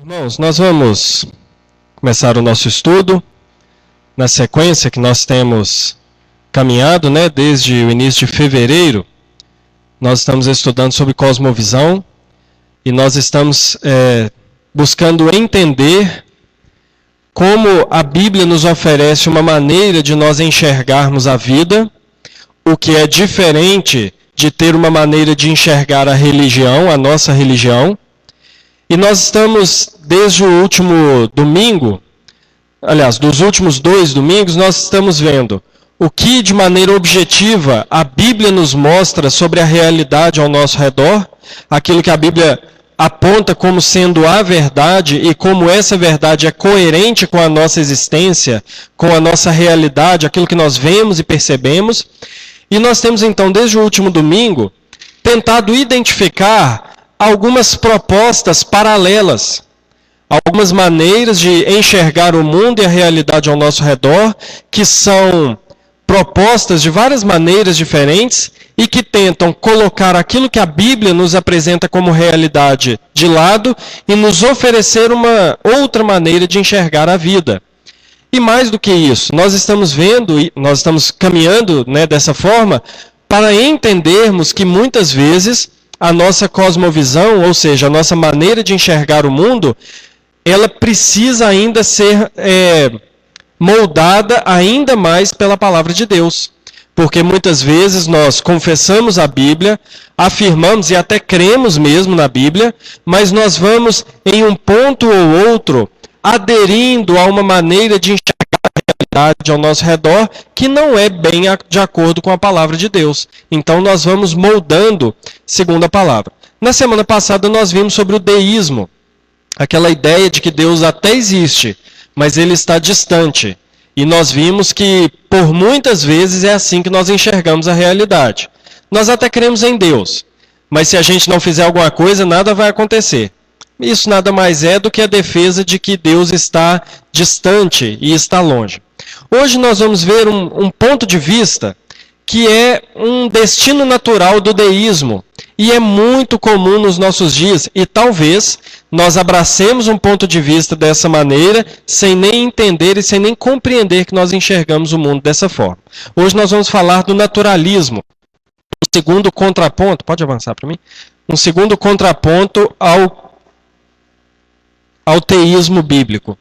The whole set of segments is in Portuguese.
Irmãos, nós vamos começar o nosso estudo na sequência que nós temos caminhado, desde o início de fevereiro. Nós estamos estudando sobre cosmovisão e nós estamos buscando entender como a Bíblia nos oferece uma maneira de nós enxergarmos a vida, o que é diferente de ter uma maneira de enxergar a religião, a nossa religião. E nós estamos, desde o último domingo, aliás, dos últimos 2 domingos, nós estamos vendo o que, de maneira objetiva, a Bíblia nos mostra sobre a realidade ao nosso redor, aquilo que a Bíblia aponta como sendo a verdade e como essa verdade é coerente com a nossa existência, com a nossa realidade, aquilo que nós vemos e percebemos. E nós temos, então, desde o último domingo, tentado identificar algumas propostas paralelas, algumas maneiras de enxergar o mundo e a realidade ao nosso redor, que são propostas de várias maneiras diferentes e que tentam colocar aquilo que a Bíblia nos apresenta como realidade de lado e nos oferecer uma outra maneira de enxergar a vida. E mais do que isso, nós estamos vendo, nós estamos caminhando dessa forma para entendermos que muitas vezes a nossa cosmovisão, ou seja, a nossa maneira de enxergar o mundo, ela precisa ainda ser moldada ainda mais pela palavra de Deus. Porque muitas vezes nós confessamos a Bíblia, afirmamos e até cremos mesmo na Bíblia, mas nós vamos em um ponto ou outro aderindo a uma maneira de enxergar a realidade ao nosso redor que não é bem de acordo com a palavra de Deus. Então nós vamos moldando segundo a palavra. Na semana passada nós vimos sobre o deísmo, aquela ideia de que Deus até existe, mas ele está distante. E nós vimos que por muitas vezes é assim que nós enxergamos a realidade. Nós até cremos em Deus, mas se a gente não fizer alguma coisa, nada vai acontecer. Isso nada mais é do que a defesa de que Deus está distante e está longe. Hoje nós vamos ver um ponto de vista que é um destino natural do deísmo. E é muito comum nos nossos dias. E talvez nós abracemos um ponto de vista dessa maneira, sem nem entender e sem nem compreender que nós enxergamos o mundo dessa forma. Hoje nós vamos falar do naturalismo. Um segundo contraponto, pode avançar para mim? Um segundo contraponto ao teísmo bíblico.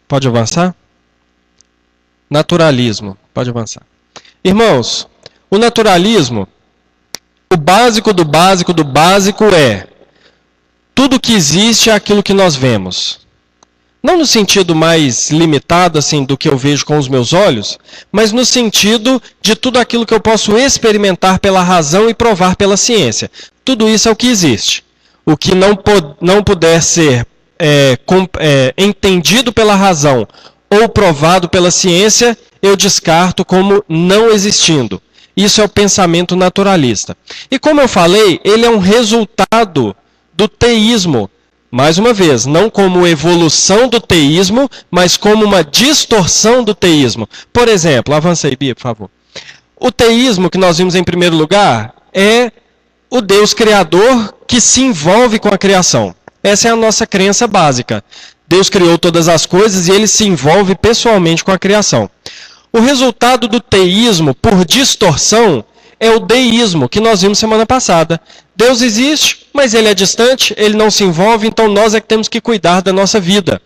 Pode avançar? Naturalismo. Pode avançar. Irmãos, o naturalismo, o básico do básico do básico é tudo que existe é aquilo que nós vemos. Não no sentido mais limitado assim do que eu vejo com os meus olhos, mas no sentido de tudo aquilo que eu posso experimentar pela razão e provar pela ciência. Tudo isso é o que existe. O que não puder ser entendido pela razão ou provado pela ciência, eu descarto como não existindo. Isso é o pensamento naturalista. E como eu falei, ele é um resultado do teísmo. Mais uma vez, não como evolução do teísmo, mas como uma distorção do teísmo. Por exemplo, avança aí, Bia, por favor. O teísmo que nós vimos em primeiro lugar é o Deus criador que se envolve com a criação. Essa é a nossa crença básica. Deus criou todas as coisas e ele se envolve pessoalmente com a criação. O resultado do teísmo, por distorção, é o deísmo, que nós vimos semana passada. Deus existe, mas ele é distante, ele não se envolve, então nós é que temos que cuidar da nossa vida.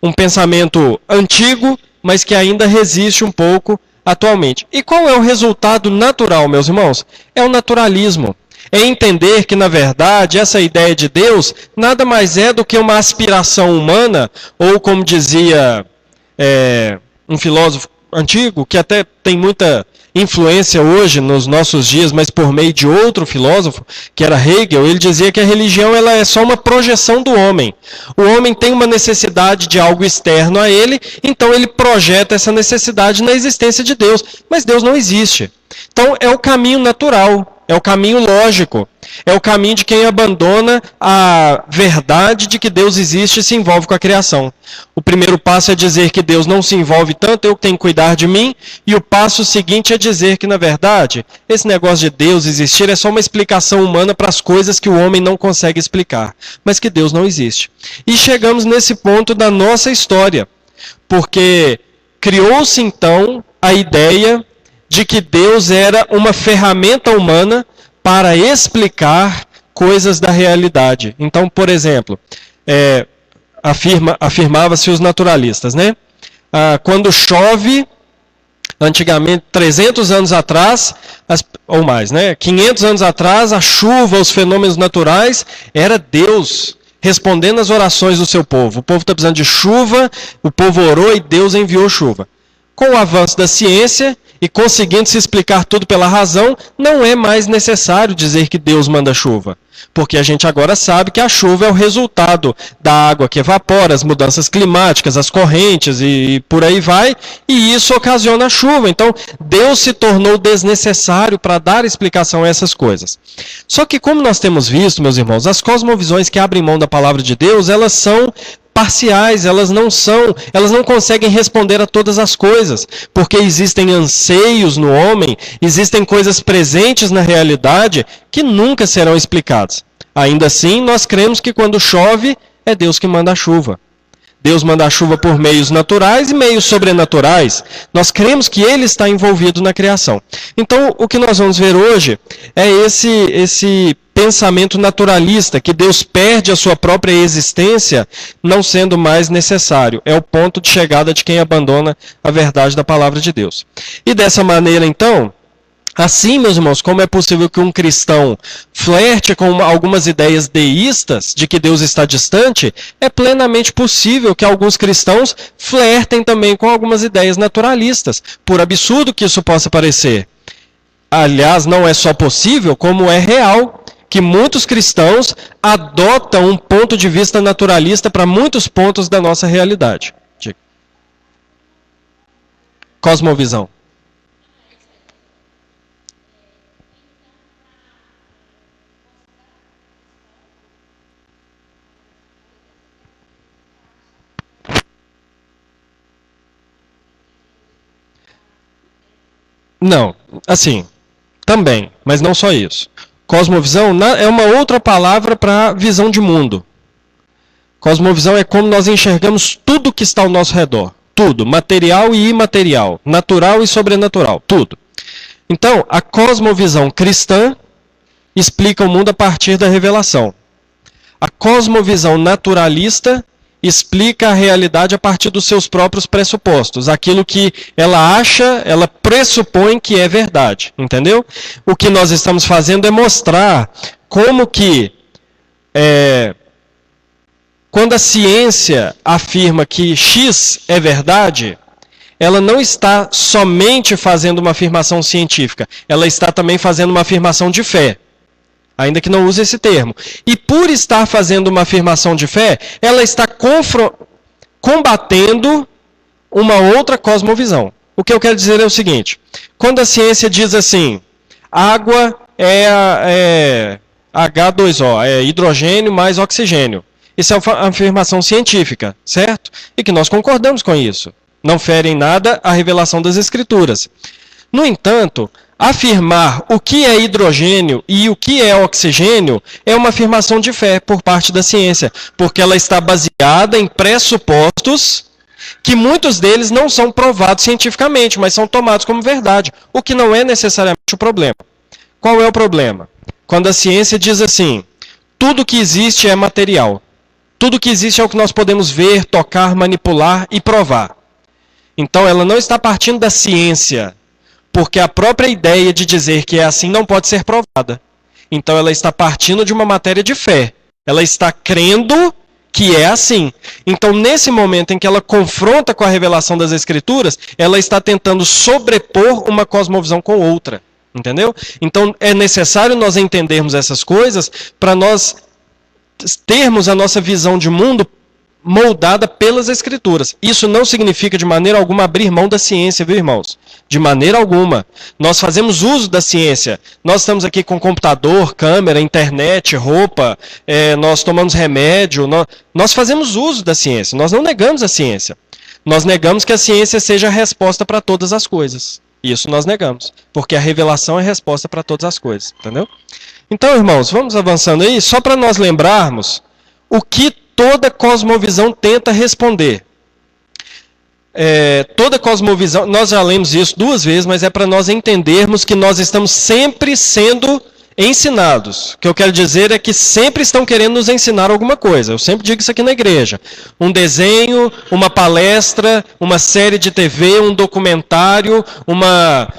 Um pensamento antigo, mas que ainda resiste um pouco atualmente. E qual é o resultado natural, meus irmãos? É o naturalismo. É entender que, na verdade, essa ideia de Deus nada mais é do que uma aspiração humana, ou como dizia um filósofo antigo, que até tem muita influência hoje nos nossos dias, mas por meio de outro filósofo, que era Hegel, ele dizia que a religião ela é só uma projeção do homem. O homem tem uma necessidade de algo externo a ele, então ele projeta essa necessidade na existência de Deus, mas Deus não existe. Então é o caminho natural. é o caminho lógico, é o caminho de quem abandona a verdade de que Deus existe e se envolve com a criação. O primeiro passo é dizer que Deus não se envolve tanto, eu tenho que cuidar de mim, e o passo seguinte é dizer que, na verdade, esse negócio de Deus existir é só uma explicação humana para as coisas que o homem não consegue explicar, mas que Deus não existe. E chegamos nesse ponto da nossa história, porque criou-se então a ideia de que Deus era uma ferramenta humana para explicar coisas da realidade. Então, por exemplo, afirmava-se os naturalistas, né? Quando chove, antigamente, 300 anos atrás, ou mais, né? 500 anos atrás, a chuva, os fenômenos naturais, era Deus respondendo às orações do seu povo. O povo está precisando de chuva, o povo orou e Deus enviou chuva. Com o avanço da ciência e conseguindo se explicar tudo pela razão, não é mais necessário dizer que Deus manda chuva. Porque a gente agora sabe que a chuva é o resultado da água que evapora, as mudanças climáticas, as correntes e por aí vai, e isso ocasiona a chuva. Então, Deus se tornou desnecessário para dar explicação a essas coisas. Só que, como nós temos visto, meus irmãos, as cosmovisões que abrem mão da palavra de Deus, elas são parciais, elas não conseguem responder a todas as coisas, porque existem anseios no homem, existem coisas presentes na realidade que nunca serão explicadas. Ainda assim, nós cremos que quando chove, é Deus que manda a chuva. Deus manda a chuva por meios naturais e meios sobrenaturais. Nós cremos que Ele está envolvido na criação. Então, o que nós vamos ver hoje é esse pensamento naturalista, que Deus perde a sua própria existência, não sendo mais necessário. É o ponto de chegada de quem abandona a verdade da palavra de Deus. E dessa maneira, então, assim, meus irmãos, como é possível que um cristão flerte com algumas ideias deístas de que Deus está distante, é plenamente possível que alguns cristãos flertem também com algumas ideias naturalistas, por absurdo que isso possa parecer. Aliás, não é só possível, como é real, que muitos cristãos adotam um ponto de vista naturalista para muitos pontos da nossa realidade. Cosmovisão. Não, assim, também, mas não só isso. Cosmovisão é uma outra palavra para visão de mundo. Cosmovisão é como nós enxergamos tudo que está ao nosso redor. Tudo, material e imaterial, natural e sobrenatural, tudo. Então, a cosmovisão cristã explica o mundo a partir da revelação. A cosmovisão naturalista explica a realidade a partir dos seus próprios pressupostos. Aquilo que ela acha, ela pressupõe que é verdade. Entendeu? O que nós estamos fazendo é mostrar como que, quando a ciência afirma que X é verdade, ela não está somente fazendo uma afirmação científica, ela está também fazendo uma afirmação de fé. Ainda que não use esse termo. E por estar fazendo uma afirmação de fé, ela está combatendo uma outra cosmovisão. O que eu quero dizer é o seguinte: quando a ciência diz assim, água é H2O, é hidrogênio mais oxigênio. Isso é uma afirmação científica, certo? E que nós concordamos com isso. Não fere em nada a revelação das Escrituras. No entanto, afirmar o que é hidrogênio e o que é oxigênio é uma afirmação de fé por parte da ciência, porque ela está baseada em pressupostos que muitos deles não são provados cientificamente, mas são tomados como verdade, o que não é necessariamente o problema. Qual é o problema? Quando a ciência diz assim, tudo que existe é material, tudo que existe é o que nós podemos ver, tocar, manipular e provar. Então ela não está partindo da ciência, porque a própria ideia de dizer que é assim não pode ser provada. Então ela está partindo de uma matéria de fé. Ela está crendo que é assim. Então nesse momento em que ela confronta com a revelação das Escrituras, ela está tentando sobrepor uma cosmovisão com outra. Entendeu? Então é necessário nós entendermos essas coisas para nós termos a nossa visão de mundo moldada pelas Escrituras. Isso não significa de maneira alguma abrir mão da ciência, viu, irmãos? De maneira alguma. Nós fazemos uso da ciência. Nós estamos aqui com computador, câmera, internet, roupa, nós tomamos remédio, nós fazemos uso da ciência. Nós não negamos a ciência. Nós negamos que a ciência seja a resposta para todas as coisas. Isso nós negamos. Porque a revelação é a resposta para todas as coisas. Entendeu? Então, irmãos, vamos avançando aí, só para nós lembrarmos o que toda cosmovisão tenta responder. Toda cosmovisão, nós já lemos isso 2 vezes, mas é para nós entendermos que nós estamos sempre sendo ensinados. O que eu quero dizer é que sempre estão querendo nos ensinar alguma coisa. Eu sempre digo isso aqui na igreja. Um desenho, uma palestra, uma série de TV, um documentário,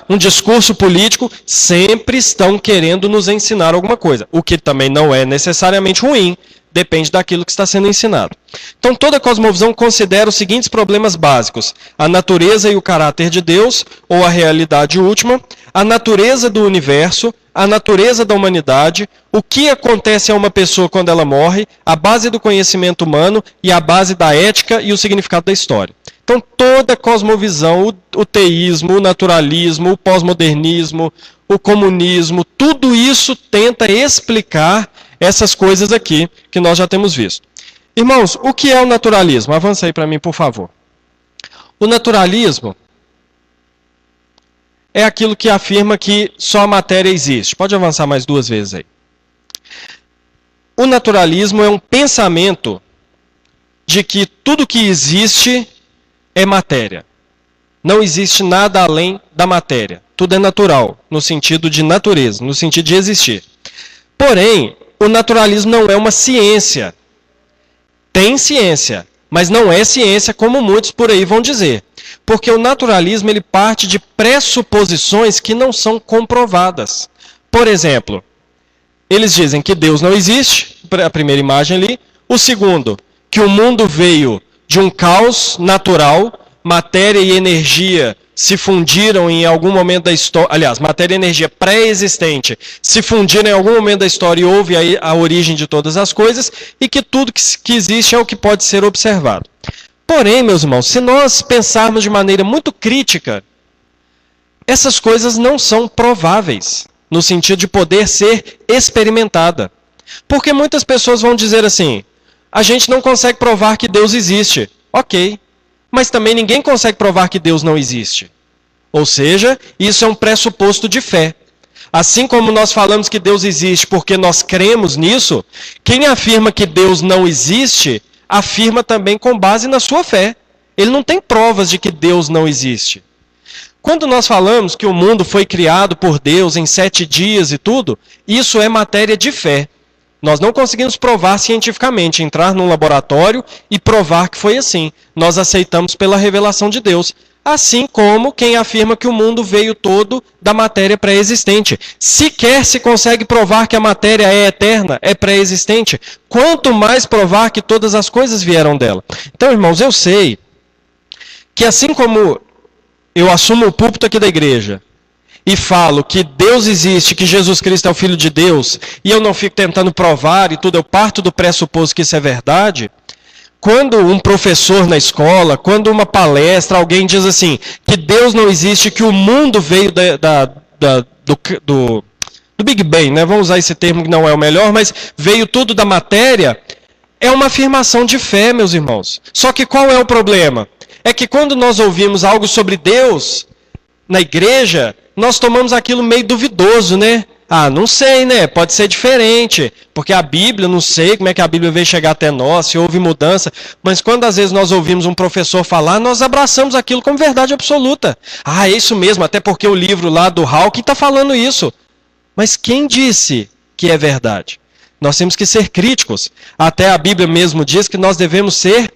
um discurso político, sempre estão querendo nos ensinar alguma coisa. O que também não é necessariamente ruim. Depende daquilo que está sendo ensinado. Então, toda cosmovisão considera os seguintes problemas básicos: a natureza e o caráter de Deus, ou a realidade última, a natureza do universo, a natureza da humanidade, o que acontece a uma pessoa quando ela morre, a base do conhecimento humano e a base da ética e o significado da história. Então, toda cosmovisão, o teísmo, o naturalismo, o pós-modernismo, o comunismo, tudo isso tenta explicar essas coisas aqui que nós já temos visto. Irmãos, o que é o naturalismo? Avança aí para mim, por favor. O naturalismo é aquilo que afirma que só a matéria existe. Pode avançar mais 2 vezes aí. O naturalismo é um pensamento de que tudo que existe é matéria. Não existe nada além da matéria. Tudo é natural, no sentido de natureza, no sentido de existir. Porém, o naturalismo não é uma ciência. Tem ciência, mas não é ciência como muitos por aí vão dizer. Porque o naturalismo ele parte de pressuposições que não são comprovadas. Por exemplo, eles dizem que Deus não existe, a primeira imagem ali. O segundo, que o mundo veio de um caos natural, matéria e energia se fundiram em algum momento da história, aliás, matéria e energia pré-existente se fundiram em algum momento da história e houve a origem de todas as coisas, e que tudo que existe é o que pode ser observado. Porém, meus irmãos, se nós pensarmos de maneira muito crítica, essas coisas não são prováveis, no sentido de poder ser experimentada. Porque muitas pessoas vão dizer assim: a gente não consegue provar que Deus existe. Ok. Mas também ninguém consegue provar que Deus não existe. Ou seja, isso é um pressuposto de fé. Assim como nós falamos que Deus existe porque nós cremos nisso, quem afirma que Deus não existe, afirma também com base na sua fé. Ele não tem provas de que Deus não existe. Quando nós falamos que o mundo foi criado por Deus em 7 dias e tudo, isso é matéria de fé. Nós não conseguimos provar cientificamente, entrar num laboratório e provar que foi assim. Nós aceitamos pela revelação de Deus. Assim como quem afirma que o mundo veio todo da matéria pré-existente. Sequer se consegue provar que a matéria é eterna, é pré-existente, quanto mais provar que todas as coisas vieram dela. Então, irmãos, eu sei que assim como eu assumo o púlpito aqui da igreja e falo que Deus existe, que Jesus Cristo é o Filho de Deus, e eu não fico tentando provar e tudo, eu parto do pressuposto que isso é verdade. Quando um professor na escola, quando uma palestra, alguém diz assim, que Deus não existe, que o mundo veio do Big Bang, né? Vamos usar esse termo que não é o melhor, mas veio tudo da matéria, é uma afirmação de fé, meus irmãos. Só que qual é o problema? É que quando nós ouvimos algo sobre Deus na igreja, nós tomamos aquilo meio duvidoso, né? Ah, não sei, né? Pode ser diferente, porque a Bíblia, não sei como é que a Bíblia veio chegar até nós, se houve mudança, mas quando às vezes nós ouvimos um professor falar, nós abraçamos aquilo como verdade absoluta. Ah, é isso mesmo, até porque o livro lá do Hawking está falando isso. Mas quem disse que é verdade? Nós temos que ser críticos. Até a Bíblia mesmo diz que nós devemos ser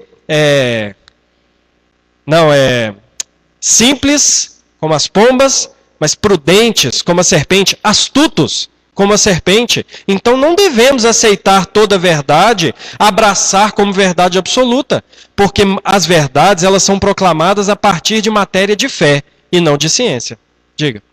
simples como as pombas, mas prudentes como a serpente, astutos como a serpente. Então não devemos aceitar toda a verdade, abraçar como verdade absoluta, porque as verdades elas são proclamadas a partir de matéria de fé e não de ciência. Diga.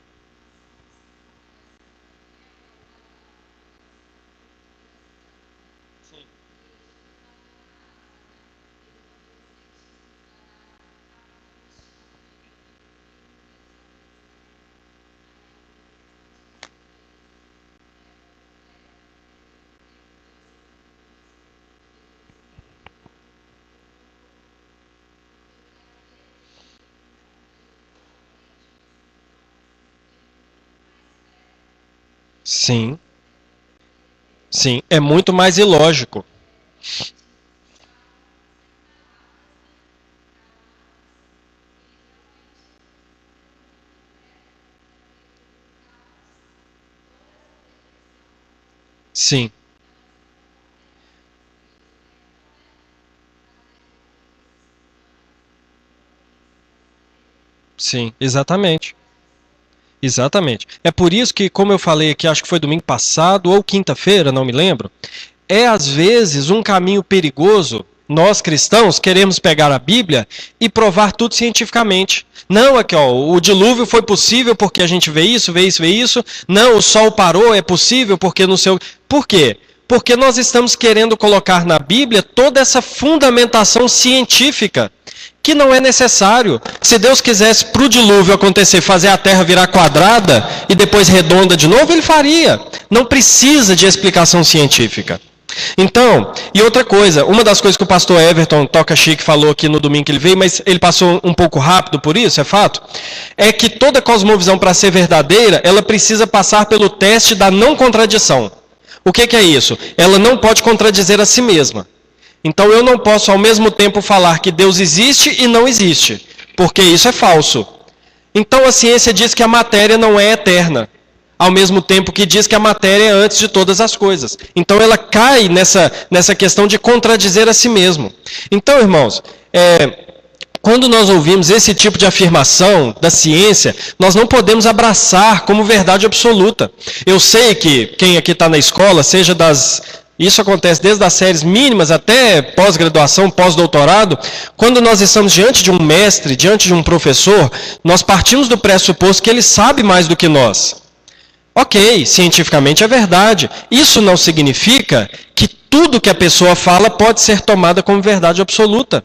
Sim, sim, é muito mais ilógico. Sim, sim, exatamente. Exatamente. É por isso que, como eu falei aqui, acho que foi domingo passado ou quinta-feira, não me lembro, é às vezes um caminho perigoso. Nós cristãos queremos pegar a Bíblia e provar tudo cientificamente. Não, aqui ó, o dilúvio foi possível porque a gente vê isso, vê isso, vê isso. Não, o sol parou, é possível porque não sei o... Por quê? Porque nós estamos querendo colocar na Bíblia toda essa fundamentação científica que não é necessário. Se Deus quisesse para o dilúvio acontecer, fazer a terra virar quadrada e depois redonda de novo, ele faria. Não precisa de explicação científica. Então, e outra coisa, uma das coisas que o pastor Everton Toca Chique falou aqui no domingo que ele veio, mas ele passou um pouco rápido por isso, é fato, é que toda cosmovisão, para ser verdadeira, ela precisa passar pelo teste da não contradição. O que é isso? Ela não pode contradizer a si mesma. Então eu não posso ao mesmo tempo falar que Deus existe e não existe, porque isso é falso. Então a ciência diz que a matéria não é eterna, ao mesmo tempo que diz que a matéria é antes de todas as coisas. Então ela cai nessa questão de contradizer a si mesmo. Então, irmãos, quando nós ouvimos esse tipo de afirmação da ciência, nós não podemos abraçar como verdade absoluta. Eu sei que quem aqui está na escola, seja das... Isso acontece desde as séries mínimas até pós-graduação, pós-doutorado. Quando nós estamos diante de um mestre, diante de um professor, nós partimos do pressuposto que ele sabe mais do que nós. Ok, cientificamente é verdade. Isso não significa que tudo que a pessoa fala pode ser tomada como verdade absoluta.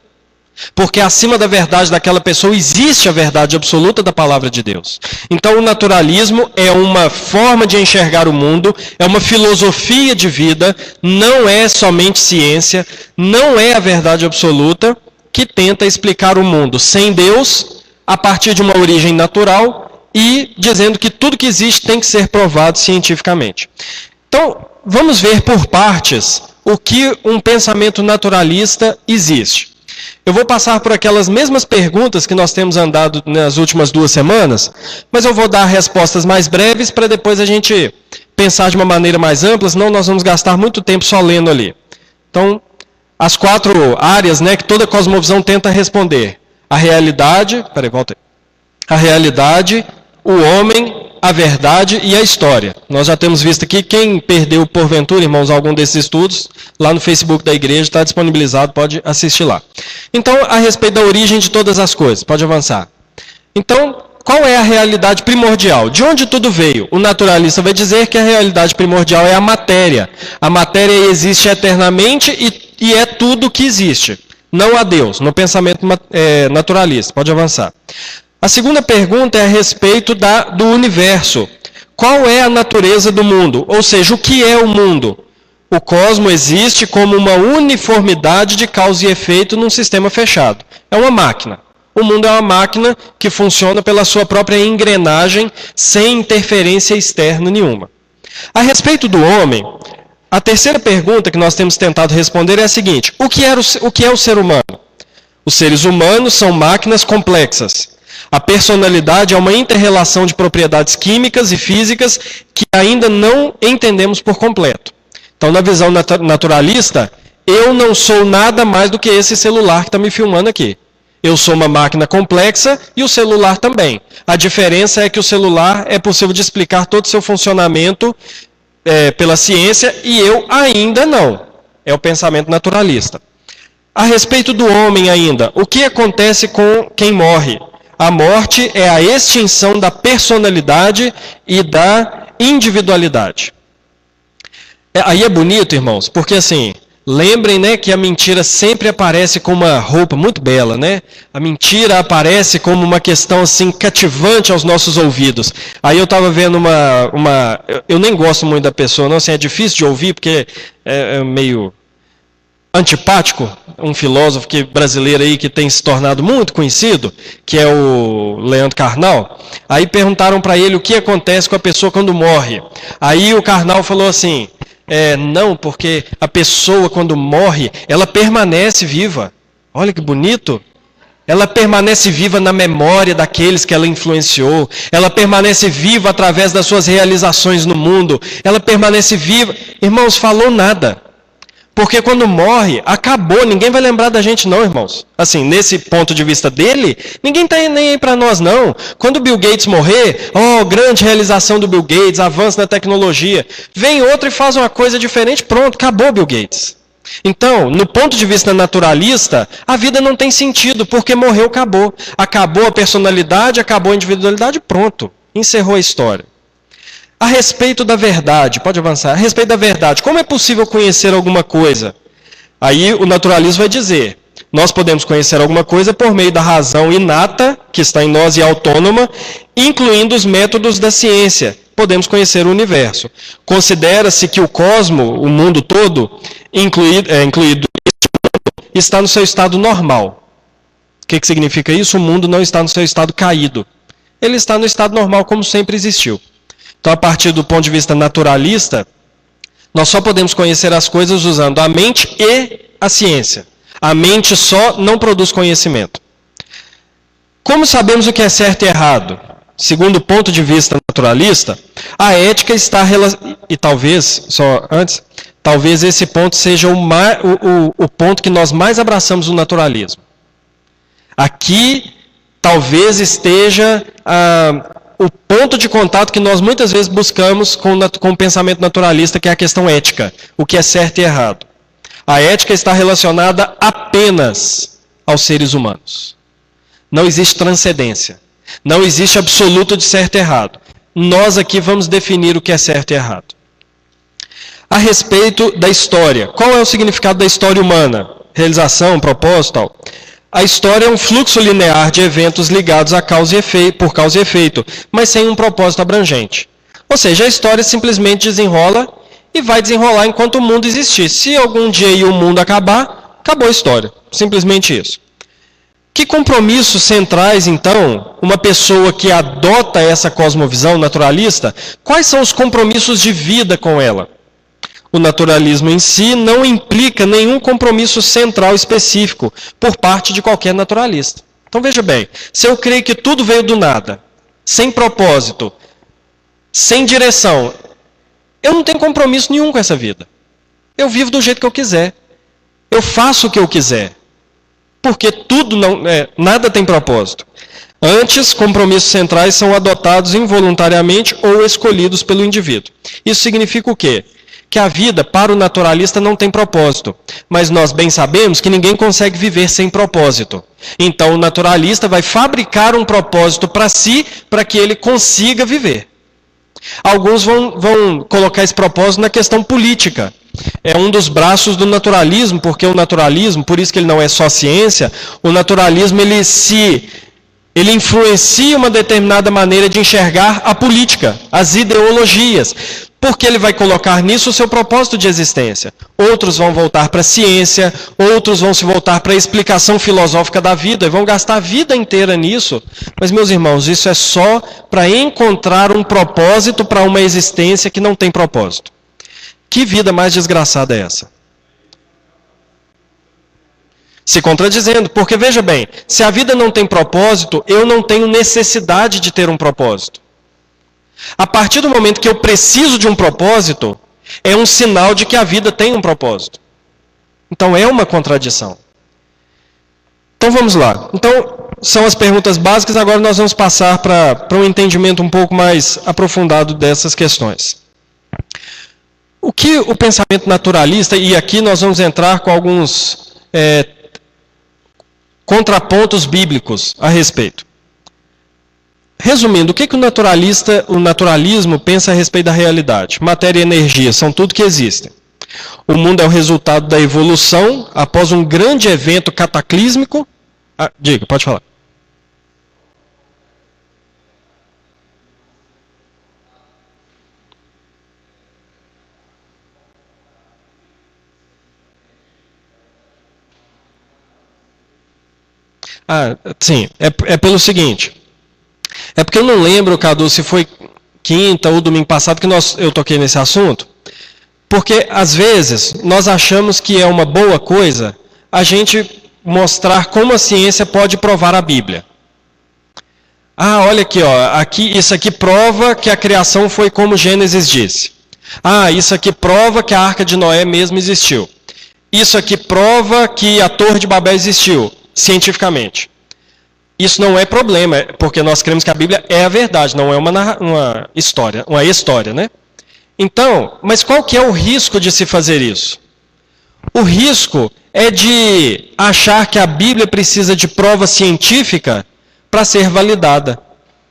Porque acima da verdade daquela pessoa existe a verdade absoluta da palavra de Deus. Então o naturalismo é uma forma de enxergar o mundo, é uma filosofia de vida, não é somente ciência, não é a verdade absoluta que tenta explicar o mundo sem Deus, a partir de uma origem natural e dizendo que tudo que existe tem que ser provado cientificamente. Então, vamos ver por partes o que um pensamento naturalista existe. Eu vou passar por aquelas mesmas perguntas que nós temos andado nas últimas 2 semanas, mas eu vou dar respostas mais breves para depois a gente pensar de uma maneira mais ampla, senão nós vamos gastar muito tempo só lendo ali. Então, as 4 áreas, né, que toda cosmovisão tenta responder. A realidade, volta aí. A realidade, o homem, a verdade e a história. Nós já temos visto aqui, quem perdeu porventura, irmãos, algum desses estudos, lá no Facebook da igreja, está disponibilizado, pode assistir lá. Então, a respeito da origem de todas as coisas, pode avançar. Então, qual é a realidade primordial? De onde tudo veio? O naturalista vai dizer que a realidade primordial é a matéria. A matéria existe eternamente e é tudo que existe. Não há Deus, no pensamento naturalista. Pode avançar. A segunda pergunta é a respeito do universo. Qual é a natureza do mundo? Ou seja, o que é o mundo? O cosmo existe como uma uniformidade de causa e efeito num sistema fechado. É uma máquina. O mundo é uma máquina que funciona pela sua própria engrenagem, sem interferência externa nenhuma. A respeito do homem, a terceira pergunta que nós temos tentado responder é a seguinte: o que é o ser humano? Os seres humanos são máquinas complexas. A personalidade é uma inter-relação de propriedades químicas e físicas que ainda não entendemos por completo. Então, na visão naturalista, eu não sou nada mais do que esse celular que está me filmando aqui. Eu sou uma máquina complexa e o celular também. A diferença é que o celular é possível de explicar todo o seu funcionamento pela ciência e eu ainda não. É o pensamento naturalista. A respeito do homem ainda, o que acontece com quem morre? A morte é a extinção da personalidade e da individualidade. Aí é bonito, irmãos, porque assim, lembrem, né, que a mentira sempre aparece com uma roupa muito bela, né? A mentira aparece como uma questão assim cativante aos nossos ouvidos. Aí eu estava vendo eu nem gosto muito da pessoa, não, assim, é difícil de ouvir porque é meio antipático, um filósofo brasileiro aí que tem se tornado muito conhecido, que é o Leandro Carnal. Aí perguntaram para ele o que acontece com a pessoa quando morre. Aí o Carnal falou assim, não, porque a pessoa quando morre, ela permanece viva. Olha que bonito. Ela permanece viva na memória daqueles que ela influenciou. Ela permanece viva através das suas realizações no mundo. Ela permanece viva. Irmãos, falou nada. Porque quando morre, acabou. Ninguém vai lembrar da gente não, irmãos. Assim, nesse ponto de vista dele, ninguém está nem aí para nós não. Quando o Bill Gates morrer, grande realização do Bill Gates, avanço na tecnologia. Vem outro e faz uma coisa diferente, pronto, acabou Bill Gates. Então, no ponto de vista naturalista, a vida não tem sentido, porque morreu, acabou. Acabou a personalidade, acabou a individualidade, pronto. Encerrou a história. A respeito da verdade, pode avançar. A respeito da verdade, como é possível conhecer alguma coisa? Aí o naturalismo vai dizer, nós podemos conhecer alguma coisa por meio da razão inata, que está em nós e autônoma, incluindo os métodos da ciência. Podemos conhecer o universo. Considera-se que o cosmo, o mundo todo, incluído está no seu estado normal. O que significa isso? O mundo não está no seu estado caído. Ele está no estado normal, como sempre existiu. Então, a partir do ponto de vista naturalista, nós só podemos conhecer as coisas usando a mente e a ciência. A mente só não produz conhecimento. Como sabemos o que é certo e errado? Segundo o ponto de vista naturalista, a ética está e talvez, só antes, talvez esse ponto seja o ponto que nós mais abraçamos no naturalismo. Aqui, talvez esteja o ponto de contato que nós muitas vezes buscamos com o pensamento naturalista, que é a questão ética, o que é certo e errado. A ética está relacionada apenas aos seres humanos. Não existe transcendência. Não existe absoluto de certo e errado. Nós aqui vamos definir o que é certo e errado. A respeito da história. Qual é o significado da história humana? Realização, propósito, tal. A história é um fluxo linear de eventos ligados a por causa e efeito, mas sem um propósito abrangente. Ou seja, a história simplesmente desenrola e vai desenrolar enquanto o mundo existir. Se algum dia o mundo acabar, acabou a história. Simplesmente isso. Que compromissos centrais, então, uma pessoa que adota essa cosmovisão naturalista, quais são os compromissos de vida com ela? O naturalismo em si não implica nenhum compromisso central específico por parte de qualquer naturalista. Então veja bem, se eu creio que tudo veio do nada, sem propósito, sem direção, eu não tenho compromisso nenhum com essa vida. Eu vivo do jeito que eu quiser. Eu faço o que eu quiser. Porque nada tem propósito. Antes, compromissos centrais são adotados involuntariamente ou escolhidos pelo indivíduo. Isso significa o quê? Que a vida, para o naturalista, não tem propósito. Mas nós bem sabemos que ninguém consegue viver sem propósito. Então, o naturalista vai fabricar um propósito para si, para que ele consiga viver. Alguns vão colocar esse propósito na questão política. É um dos braços do naturalismo, porque o naturalismo, por isso que ele não é só ciência, o naturalismo ele influencia uma determinada maneira de enxergar a política, as ideologias, porque ele vai colocar nisso o seu propósito de existência. Outros vão voltar para a ciência, outros vão se voltar para a explicação filosófica da vida, e vão gastar a vida inteira nisso. Mas, meus irmãos, isso é só para encontrar um propósito para uma existência que não tem propósito. Que vida mais desgraçada é essa? Se contradizendo, porque veja bem, se a vida não tem propósito, eu não tenho necessidade de ter um propósito. A partir do momento que eu preciso de um propósito, é um sinal de que a vida tem um propósito. Então é uma contradição. Então vamos lá. Então são as perguntas básicas, agora nós vamos passar para um entendimento um pouco mais aprofundado dessas questões. O que o pensamento naturalista, e aqui nós vamos entrar com alguns contrapontos bíblicos a respeito. Resumindo, o que o naturalismo pensa a respeito da realidade? Matéria e energia são tudo que existem. O mundo é o resultado da evolução após um grande evento cataclísmico. Diga, pode falar. Sim, é pelo seguinte. É porque eu não lembro, Cadu, se foi quinta ou domingo passado que eu toquei nesse assunto. Porque, às vezes, nós achamos que é uma boa coisa a gente mostrar como a ciência pode provar a Bíblia. Olha aqui, ó, isso aqui prova que a criação foi como Gênesis disse. Isso aqui prova que a Arca de Noé mesmo existiu. Isso aqui prova que a Torre de Babel existiu, cientificamente. Isso não é problema, porque nós cremos que a Bíblia é a verdade, não é uma história, né? Então, mas qual que é o risco de se fazer isso? O risco é de achar que a Bíblia precisa de prova científica para ser validada.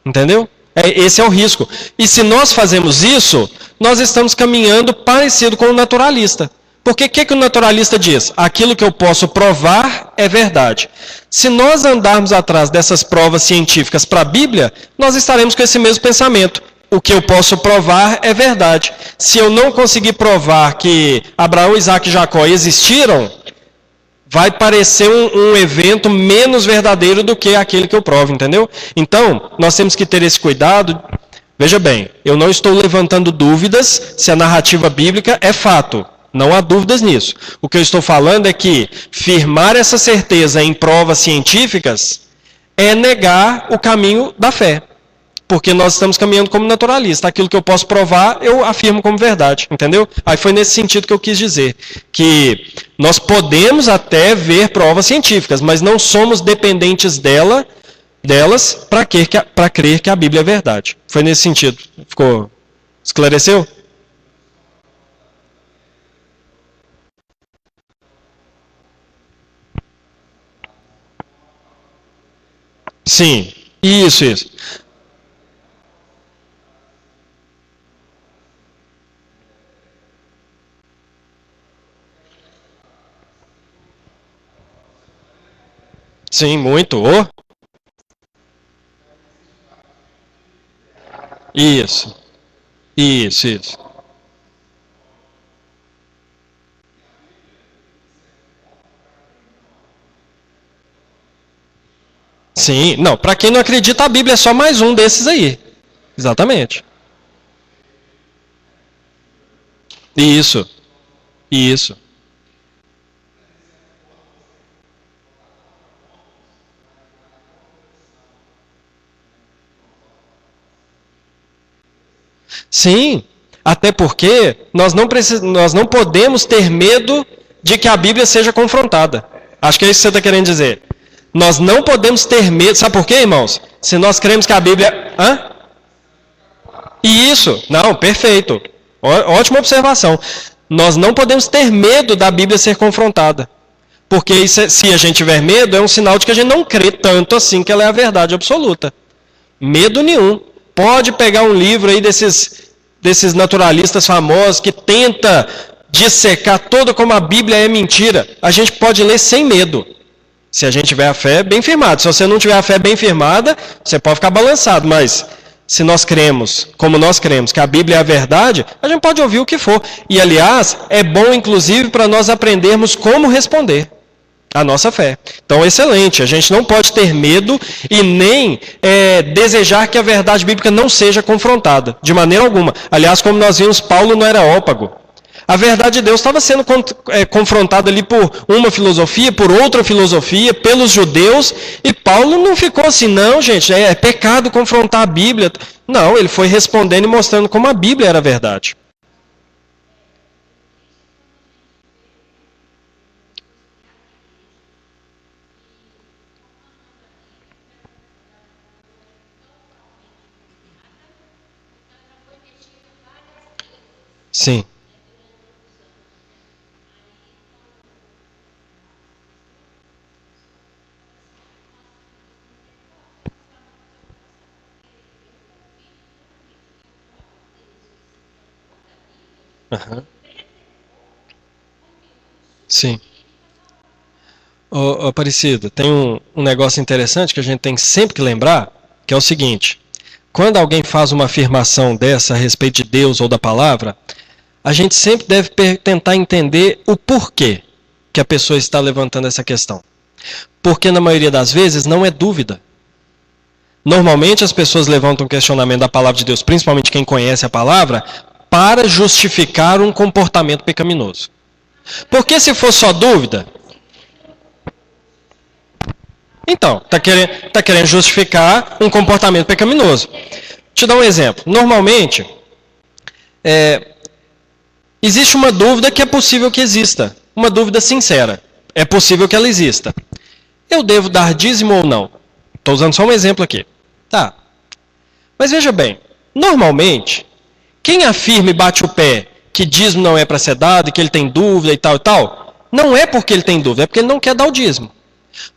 Entendeu? Esse é o risco. E se nós fazemos isso, nós estamos caminhando parecido com o naturalista. Porque o que o naturalista diz? Aquilo que eu posso provar é verdade. Se nós andarmos atrás dessas provas científicas para a Bíblia, nós estaremos com esse mesmo pensamento. O que eu posso provar é verdade. Se eu não conseguir provar que Abraão, Isaac e Jacó existiram, vai parecer um evento menos verdadeiro do que aquele que eu provo, entendeu? Então, nós temos que ter esse cuidado. Veja bem, eu não estou levantando dúvidas se a narrativa bíblica é fato. Não há dúvidas nisso. O que eu estou falando é que firmar essa certeza em provas científicas é negar o caminho da fé. Porque nós estamos caminhando como naturalista. Aquilo que eu posso provar, eu afirmo como verdade. Entendeu? Aí foi nesse sentido que eu quis dizer. Que nós podemos até ver provas científicas, mas não somos dependentes delas para crer que a Bíblia é verdade. Foi nesse sentido. Esclareceu? Sim. Isso. Sim, muito. Isso. Sim, não, para quem não acredita, a Bíblia é só mais um desses aí. Exatamente. Isso. Sim, até porque nós não podemos ter medo de que a Bíblia seja confrontada. Acho que é isso que você está querendo dizer. Nós não podemos ter medo. Sabe por quê, irmãos? Se nós cremos que a Bíblia... Isso, não, perfeito. Ótima observação. Nós não podemos ter medo da Bíblia ser confrontada. Porque se a gente tiver medo, é um sinal de que a gente não crê tanto assim que ela é a verdade absoluta. Medo nenhum. Pode pegar um livro aí desses naturalistas famosos que tenta dissecar todo como a Bíblia é mentira. A gente pode ler sem medo. Se a gente tiver a fé bem firmada. Se você não tiver a fé bem firmada, você pode ficar balançado. Mas se nós cremos, como nós cremos, que a Bíblia é a verdade, a gente pode ouvir o que for. E, aliás, é bom, inclusive, para nós aprendermos como responder a nossa fé. Então, excelente. A gente não pode ter medo e nem desejar que a verdade bíblica não seja confrontada, de maneira alguma. Aliás, como nós vimos, Paulo não era ópago. A verdade de Deus estava sendo confrontada ali por uma filosofia, por outra filosofia, pelos judeus, e Paulo não ficou assim, não, gente, é pecado confrontar a Bíblia. Não, ele foi respondendo e mostrando como a Bíblia era a verdade. Sim. Uhum. Sim. Aparecido, tem um negócio interessante que a gente tem sempre que lembrar, que é o seguinte: quando alguém faz uma afirmação dessa a respeito de Deus ou da palavra, a gente sempre deve tentar entender o porquê que a pessoa está levantando essa questão. Porque na maioria das vezes não é dúvida. Normalmente as pessoas levantam questionamento da palavra de Deus, principalmente quem conhece a palavra, para justificar um comportamento pecaminoso. Porque se for só dúvida, então, está querendo justificar um comportamento pecaminoso. Te dar um exemplo. Normalmente, existe uma dúvida que é possível que exista. Uma dúvida sincera. É possível que ela exista. Eu devo dar dízimo ou não? Estou usando só um exemplo aqui. Tá. Mas veja bem, normalmente, quem afirma e bate o pé que dízimo não é para ser dado e que ele tem dúvida e tal, não é porque ele tem dúvida, é porque ele não quer dar o dízimo.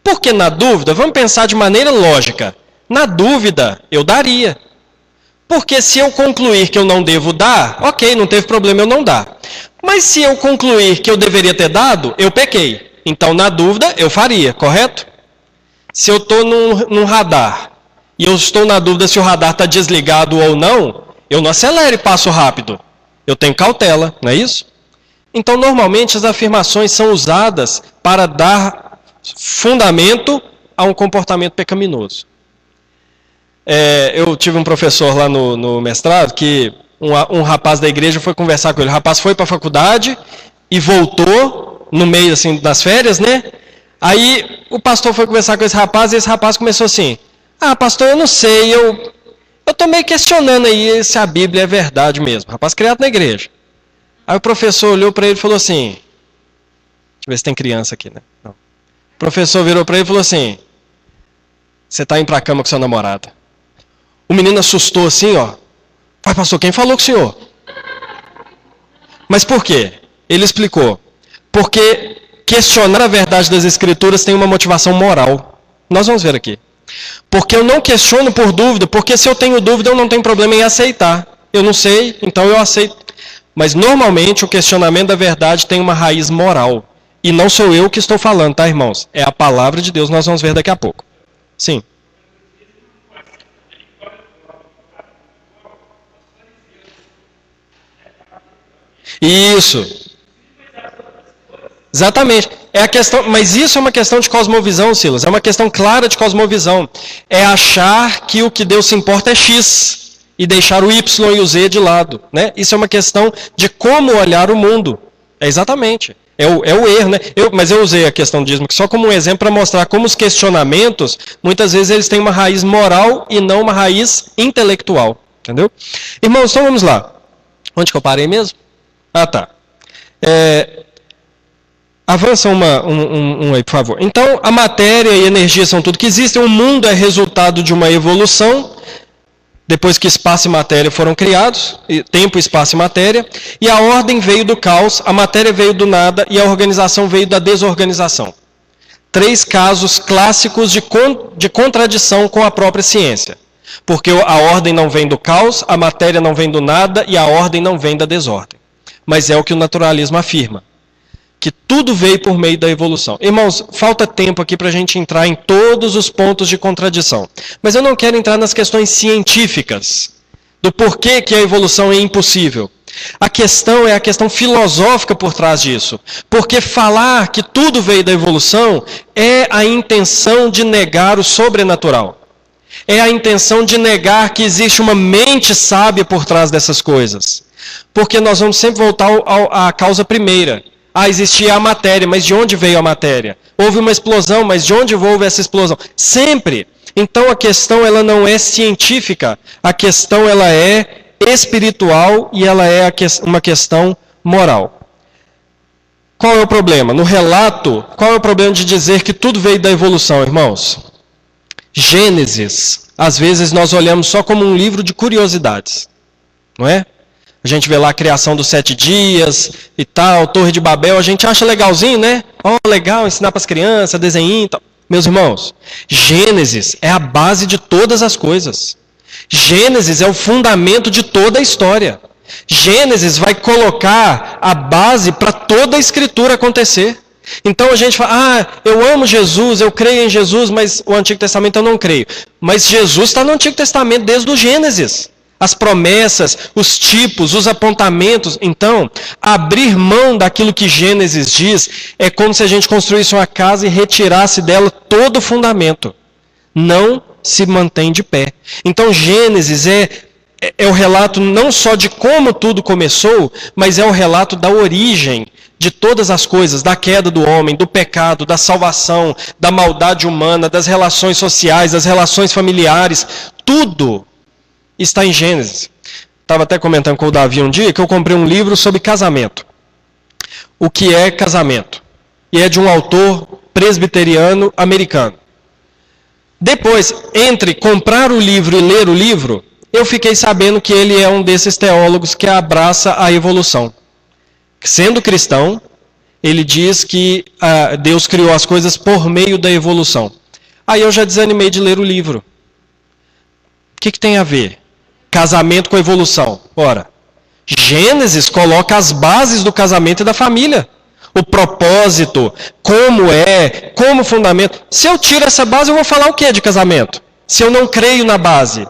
Porque na dúvida, vamos pensar de maneira lógica, na dúvida eu daria. Porque se eu concluir que eu não devo dar, ok, não teve problema eu não dar. Mas se eu concluir que eu deveria ter dado, eu pequei. Então na dúvida eu faria, correto? Se eu estou num radar e eu estou na dúvida se o radar está desligado ou não, eu não acelero e passo rápido. Eu tenho cautela, não é isso? Então normalmente as afirmações são usadas para dar fundamento a um comportamento pecaminoso. Eu tive um professor lá no mestrado que um rapaz da igreja foi conversar com ele. O rapaz foi para a faculdade e voltou no meio assim das férias, né? Aí o pastor foi conversar com esse rapaz e esse rapaz começou assim: ah, pastor, eu não sei, eu estou meio questionando aí se a Bíblia é verdade mesmo. Rapaz criado na igreja. Aí o professor olhou para ele e falou assim: deixa eu ver se tem criança aqui, né? Não. O professor virou para ele e falou assim: você está indo para a cama com sua namorada. O menino assustou assim, ó. Pai, pastor, quem falou com o senhor? Mas por quê? Ele explicou. Porque questionar a verdade das escrituras tem uma motivação moral. Nós vamos ver aqui. Porque eu não questiono por dúvida, porque se eu tenho dúvida eu não tenho problema em aceitar. Eu não sei, então eu aceito. Mas normalmente o questionamento da verdade tem uma raiz moral. E não sou eu que estou falando, tá, irmãos? É a palavra de Deus, nós vamos ver daqui a pouco. Sim. Isso. Exatamente. É a questão, mas isso é uma questão de cosmovisão, Silas. É uma questão clara de cosmovisão. É achar que o que Deus se importa é X e deixar o Y e o Z de lado, né? Isso é uma questão de como olhar o mundo. Exatamente. É o erro, né? Mas eu usei a questão do dízimo só como um exemplo para mostrar como os questionamentos, muitas vezes eles têm uma raiz moral e não uma raiz intelectual. Entendeu? Irmãos, então vamos lá. Onde que eu parei mesmo? Ah, tá. Avança um aí, por favor. Então, a matéria e a energia são tudo que existe. O mundo é resultado de uma evolução, depois que espaço e matéria foram criados, tempo, espaço e matéria, e a ordem veio do caos, a matéria veio do nada e a organização veio da desorganização. 3 casos clássicos de contradição com a própria ciência. Porque a ordem não vem do caos, a matéria não vem do nada e a ordem não vem da desordem. Mas é o que o naturalismo afirma. Que tudo veio por meio da evolução. Irmãos, falta tempo aqui para a gente entrar em todos os pontos de contradição. Mas eu não quero entrar nas questões científicas, do porquê que a evolução é impossível. A questão é a questão filosófica por trás disso. Porque falar que tudo veio da evolução é a intenção de negar o sobrenatural. É a intenção de negar que existe uma mente sábia por trás dessas coisas. Porque nós vamos sempre voltar à causa primeira. Existia a matéria, mas de onde veio a matéria? Houve uma explosão, mas de onde houve essa explosão? Sempre. Então a questão ela não é científica, a questão ela é espiritual e ela é uma questão moral. Qual é o problema? No relato, qual é o problema de dizer que tudo veio da evolução, irmãos? Gênesis, às vezes nós olhamos só como um livro de curiosidades, não é? A gente vê lá a criação dos 7 dias e tal, Torre de Babel, a gente acha legalzinho, né? Legal, ensinar para as crianças, desenho e tal. Meus irmãos, Gênesis é a base de todas as coisas. Gênesis é o fundamento de toda a história. Gênesis vai colocar a base para toda a Escritura acontecer. Então a gente fala, eu amo Jesus, eu creio em Jesus, mas o Antigo Testamento eu não creio. Mas Jesus está no Antigo Testamento desde o Gênesis. as promessas, os tipos, os apontamentos. Então, abrir mão daquilo que Gênesis diz é como se a gente construísse uma casa e retirasse dela todo o fundamento. Não se mantém de pé. Então, Gênesis é o relato não só de como tudo começou, mas é o relato da origem de todas as coisas, da queda do homem, do pecado, da salvação, da maldade humana, das relações sociais, das relações familiares. Tudo está em Gênesis. Estava até comentando com o Davi um dia que eu comprei um livro sobre casamento. O que é casamento? E é de um autor presbiteriano americano. Depois, entre comprar o livro e ler o livro, eu fiquei sabendo que ele é um desses teólogos que abraça a evolução. Sendo cristão, ele diz que Deus criou as coisas por meio da evolução. Aí eu já desanimei de ler o livro. O que tem a ver? Casamento com evolução. Ora, Gênesis coloca as bases do casamento e da família. O propósito, como fundamento. Se eu tiro essa base, eu vou falar o que de casamento? Se eu não creio na base.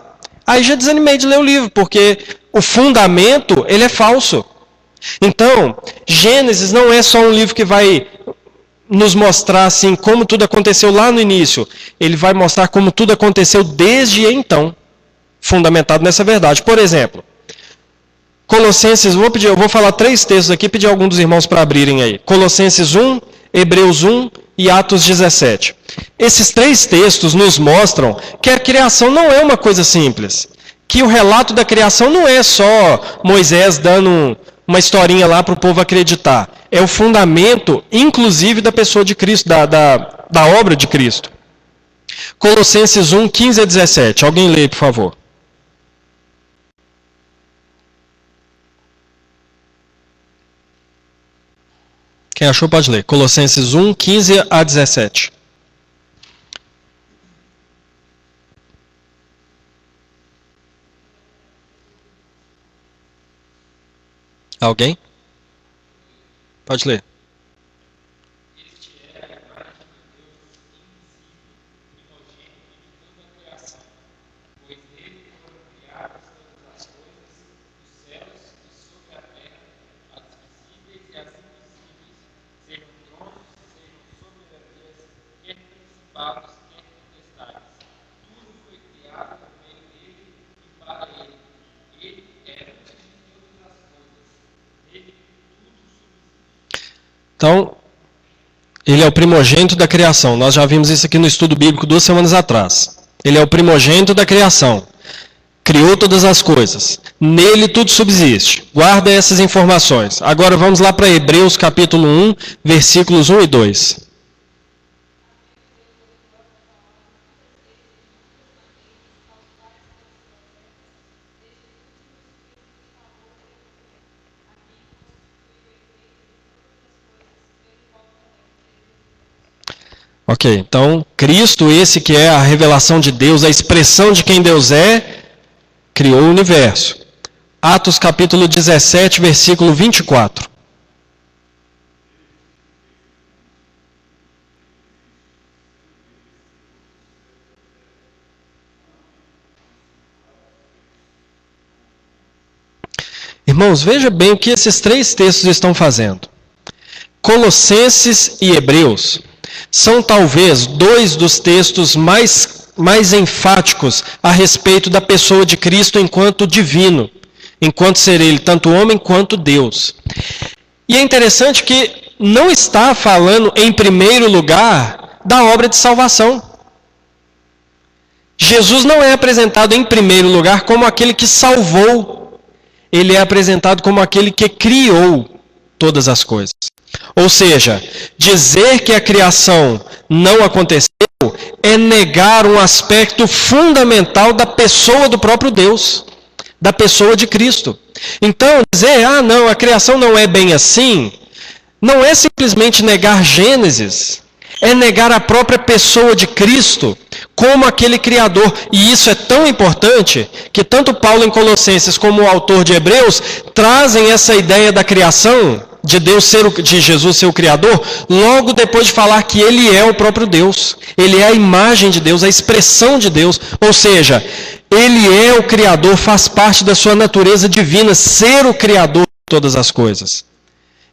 Aí já desanimei de ler o livro, porque o fundamento, ele é falso. Então, Gênesis não é só um livro que vai nos mostrar assim como tudo aconteceu lá no início. Ele vai mostrar como tudo aconteceu desde então, fundamentado nessa verdade. Por exemplo, Colossenses, eu vou falar 3 textos aqui, pedir a algum dos irmãos para abrirem aí. Colossenses 1, Hebreus 1 e Atos 17. Esses 3 textos nos mostram que a criação não é uma coisa simples. Que o relato da criação não é só Moisés dando uma historinha lá para o povo acreditar. É o fundamento, inclusive, da pessoa de Cristo, da obra de Cristo. Colossenses 1, 15 a 17. Alguém lê, por favor. Quem achou pode ler. Colossenses 1, 15 a 17. Alguém? Pode ler. Então, ele é o primogênito da criação. Nós já vimos isso aqui no estudo bíblico 2 semanas atrás. Ele é o primogênito da criação. Criou todas as coisas. Nele tudo subsiste. Guarda essas informações. Agora vamos lá para Hebreus capítulo 1, versículos 1 e 2. Ok, então, Cristo, esse que é a revelação de Deus, a expressão de quem Deus é, criou o universo. Atos capítulo 17, versículo 24. Irmãos, veja bem o que esses 3 textos estão fazendo. Colossenses e Hebreus são talvez 2 dos textos mais enfáticos a respeito da pessoa de Cristo enquanto divino, enquanto ser ele tanto homem quanto Deus. E é interessante que não está falando em primeiro lugar da obra de salvação. Jesus não é apresentado em primeiro lugar como aquele que salvou. Ele é apresentado como aquele que criou todas as coisas. Ou seja, dizer que a criação não aconteceu é negar um aspecto fundamental da pessoa do próprio Deus, da pessoa de Cristo. Então, dizer, não, a criação não é bem assim, não é simplesmente negar Gênesis, é negar a própria pessoa de Cristo como aquele Criador. E isso é tão importante que tanto Paulo em Colossenses como o autor de Hebreus trazem essa ideia da criação, de Jesus ser o Criador, logo depois de falar que Ele é o próprio Deus. Ele é a imagem de Deus, a expressão de Deus. Ou seja, Ele é o Criador, faz parte da sua natureza divina, ser o Criador de todas as coisas.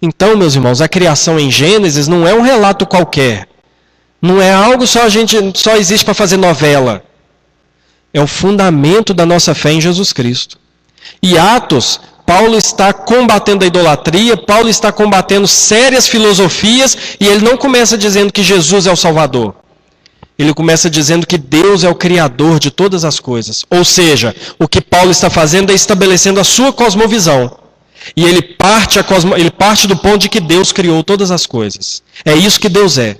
Então, meus irmãos, a criação em Gênesis não é um relato qualquer. Não é algo só existe para fazer novela. É o fundamento da nossa fé em Jesus Cristo. E Atos, Paulo está combatendo a idolatria, Paulo está combatendo sérias filosofias, e ele não começa dizendo que Jesus é o Salvador. Ele começa dizendo que Deus é o Criador de todas as coisas. Ou seja, o que Paulo está fazendo é estabelecendo a sua cosmovisão. E ele parte do ponto de que Deus criou todas as coisas. É isso que Deus é.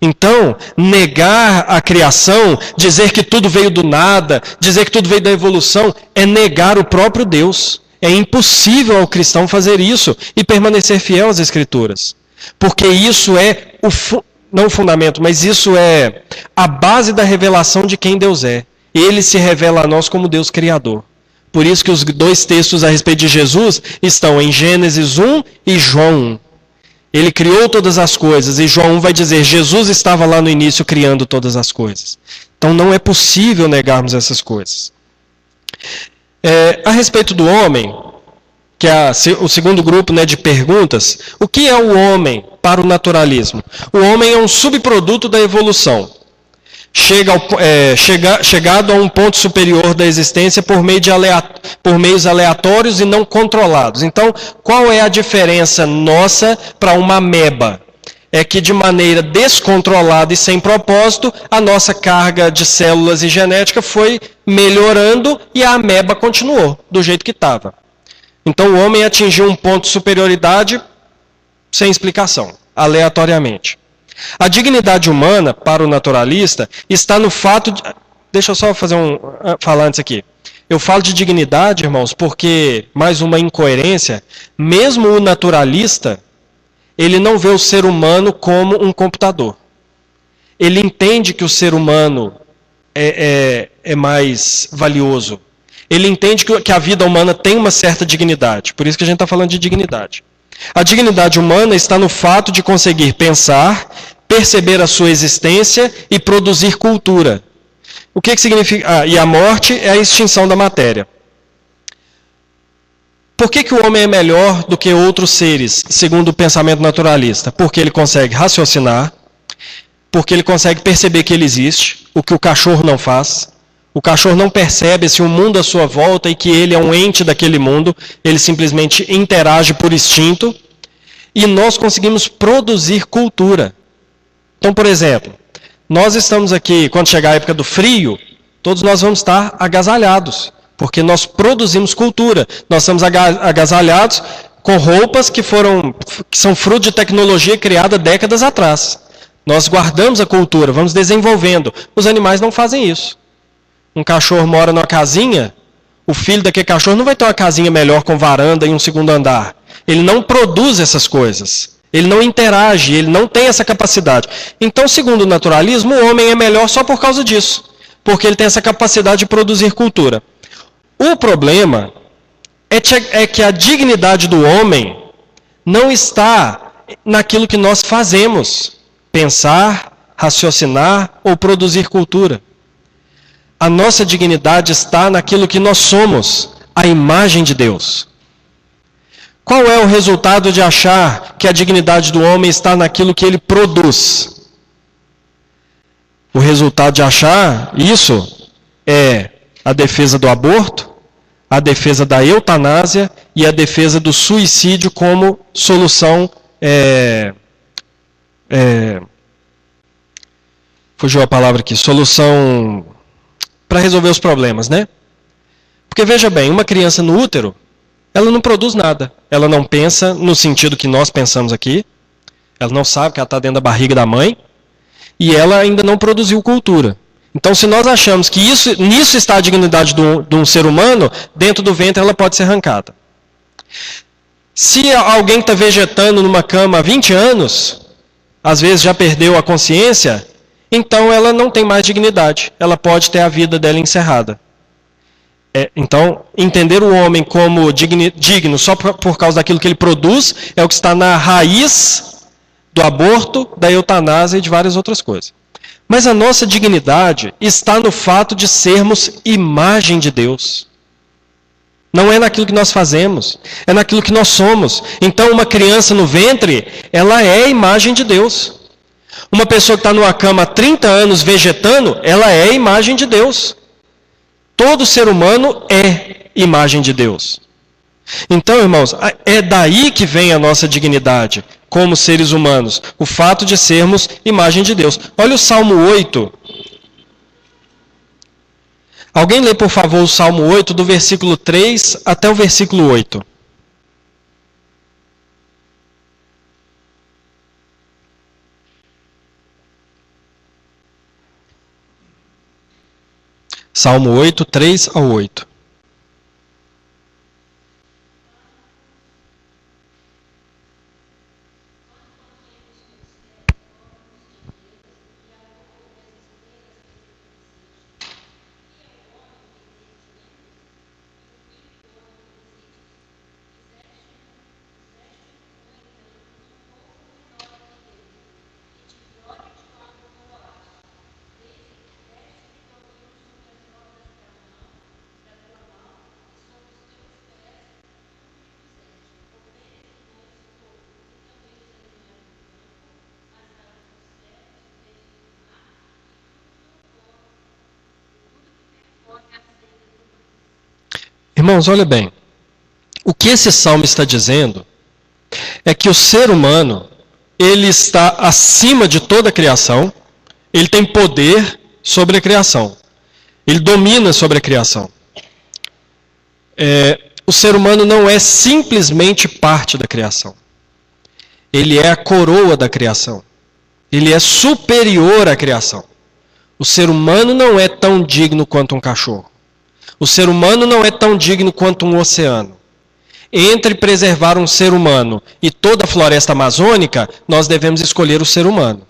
Então, negar a criação, dizer que tudo veio do nada, dizer que tudo veio da evolução, é negar o próprio Deus. É impossível ao cristão fazer isso e permanecer fiel às Escrituras. Porque isso é não o fundamento, mas isso é a base da revelação de quem Deus é. Ele se revela a nós como Deus Criador. Por isso que os dois textos a respeito de Jesus estão em Gênesis 1 e João 1. Ele criou todas as coisas, e João 1 vai dizer, Jesus estava lá no início criando todas as coisas. Então não é possível negarmos essas coisas. A respeito do homem, que é o segundo grupo, né, de perguntas, o que é o homem para o naturalismo? O homem é um subproduto da evolução. Chegado a um ponto superior da existência por meios aleatórios e não controlados. Então, qual é a diferença nossa para uma ameba? É que de maneira descontrolada e sem propósito, a nossa carga de células e genética foi melhorando e a ameba continuou do jeito que estava. Então o homem atingiu um ponto de superioridade sem explicação, aleatoriamente. A dignidade humana, para o naturalista, está no fato de... Deixa eu só falar antes aqui. Eu falo de dignidade, irmãos, porque, mais uma incoerência, mesmo o naturalista, ele não vê o ser humano como um computador. Ele entende que o ser humano é mais valioso. Ele entende que a vida humana tem uma certa dignidade. Por isso que a gente está falando de dignidade. A dignidade humana está no fato de conseguir pensar, perceber a sua existência e produzir cultura. O que significa? E a morte é a extinção da matéria. Por que o homem é melhor do que outros seres, segundo o pensamento naturalista? Porque ele consegue raciocinar, porque ele consegue perceber que ele existe, o que o cachorro não faz. O cachorro não percebe esse mundo à sua volta e que ele é um ente daquele mundo, ele simplesmente interage por instinto, e nós conseguimos produzir cultura. Então, por exemplo, nós estamos aqui, quando chegar a época do frio, todos nós vamos estar agasalhados, porque nós produzimos cultura. Nós estamos agasalhados com roupas que são fruto de tecnologia criada décadas atrás. Nós guardamos a cultura, vamos desenvolvendo. Os animais não fazem isso. Um cachorro mora numa casinha, o filho daquele cachorro não vai ter uma casinha melhor com varanda e um segundo andar. Ele não produz essas coisas. Ele não interage, ele não tem essa capacidade. Então, segundo o naturalismo, o homem é melhor só por causa disso. Porque ele tem essa capacidade de produzir cultura. O problema é que a dignidade do homem não está naquilo que nós fazemos. Pensar, raciocinar ou produzir cultura. A nossa dignidade está naquilo que nós somos, a imagem de Deus. Qual é o resultado de achar que a dignidade do homem está naquilo que ele produz? O resultado de achar isso é a defesa do aborto, a defesa da eutanásia e a defesa do suicídio como solução... fugiu a palavra aqui, solução para resolver os problemas, né? Porque veja bem, uma criança no útero, ela não produz nada. Ela não pensa no sentido que nós pensamos aqui. Ela não sabe que ela está dentro da barriga da mãe. E ela ainda não produziu cultura. Então, se nós achamos que nisso está a dignidade de um ser humano, dentro do ventre ela pode ser arrancada. Se alguém está vegetando numa cama há 20 anos, às vezes já perdeu a consciência, então ela não tem mais dignidade. Ela pode ter a vida dela encerrada. Então, entender o homem como digno só por causa daquilo que ele produz é o que está na raiz do aborto, da eutanásia e de várias outras coisas. Mas a nossa dignidade está no fato de sermos imagem de Deus. Não é naquilo que nós fazemos, é naquilo que nós somos. Então, uma criança no ventre, ela é a imagem de Deus. Uma pessoa que está numa cama há 30 anos vegetando, ela é a imagem de Deus. Todo ser humano é imagem de Deus. Então, irmãos, é daí que vem a nossa dignidade, como seres humanos. O fato de sermos imagem de Deus. Olha o Salmo 8. Alguém lê, por favor, o Salmo 8, do versículo 3 até o versículo 8. Salmo 8, 3 ao 8. Irmãos, olha bem. O que esse salmo está dizendo é que o ser humano, ele está acima de toda a criação, ele tem poder sobre a criação. Ele domina sobre a criação. O ser humano não é simplesmente parte da criação. Ele é a coroa da criação. Ele é superior à criação. O ser humano não é tão digno quanto um cachorro. O ser humano não é tão digno quanto um oceano. Entre preservar um ser humano e toda a floresta amazônica, nós devemos escolher o ser humano.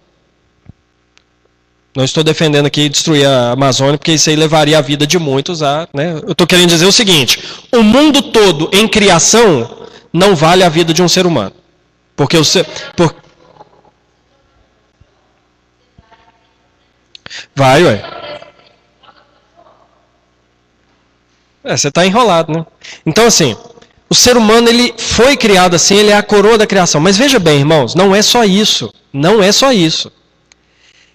Não estou defendendo aqui destruir a Amazônia, porque isso aí levaria a vida de muitos a... Né? Eu estou querendo dizer o seguinte, o mundo todo em criação não vale a vida de um ser humano. Porque o ser... Vai, ué. Você está enrolado, né? Então, assim, o ser humano ele foi criado assim, ele é a coroa da criação. Mas veja bem, irmãos, não é só isso. Não é só isso.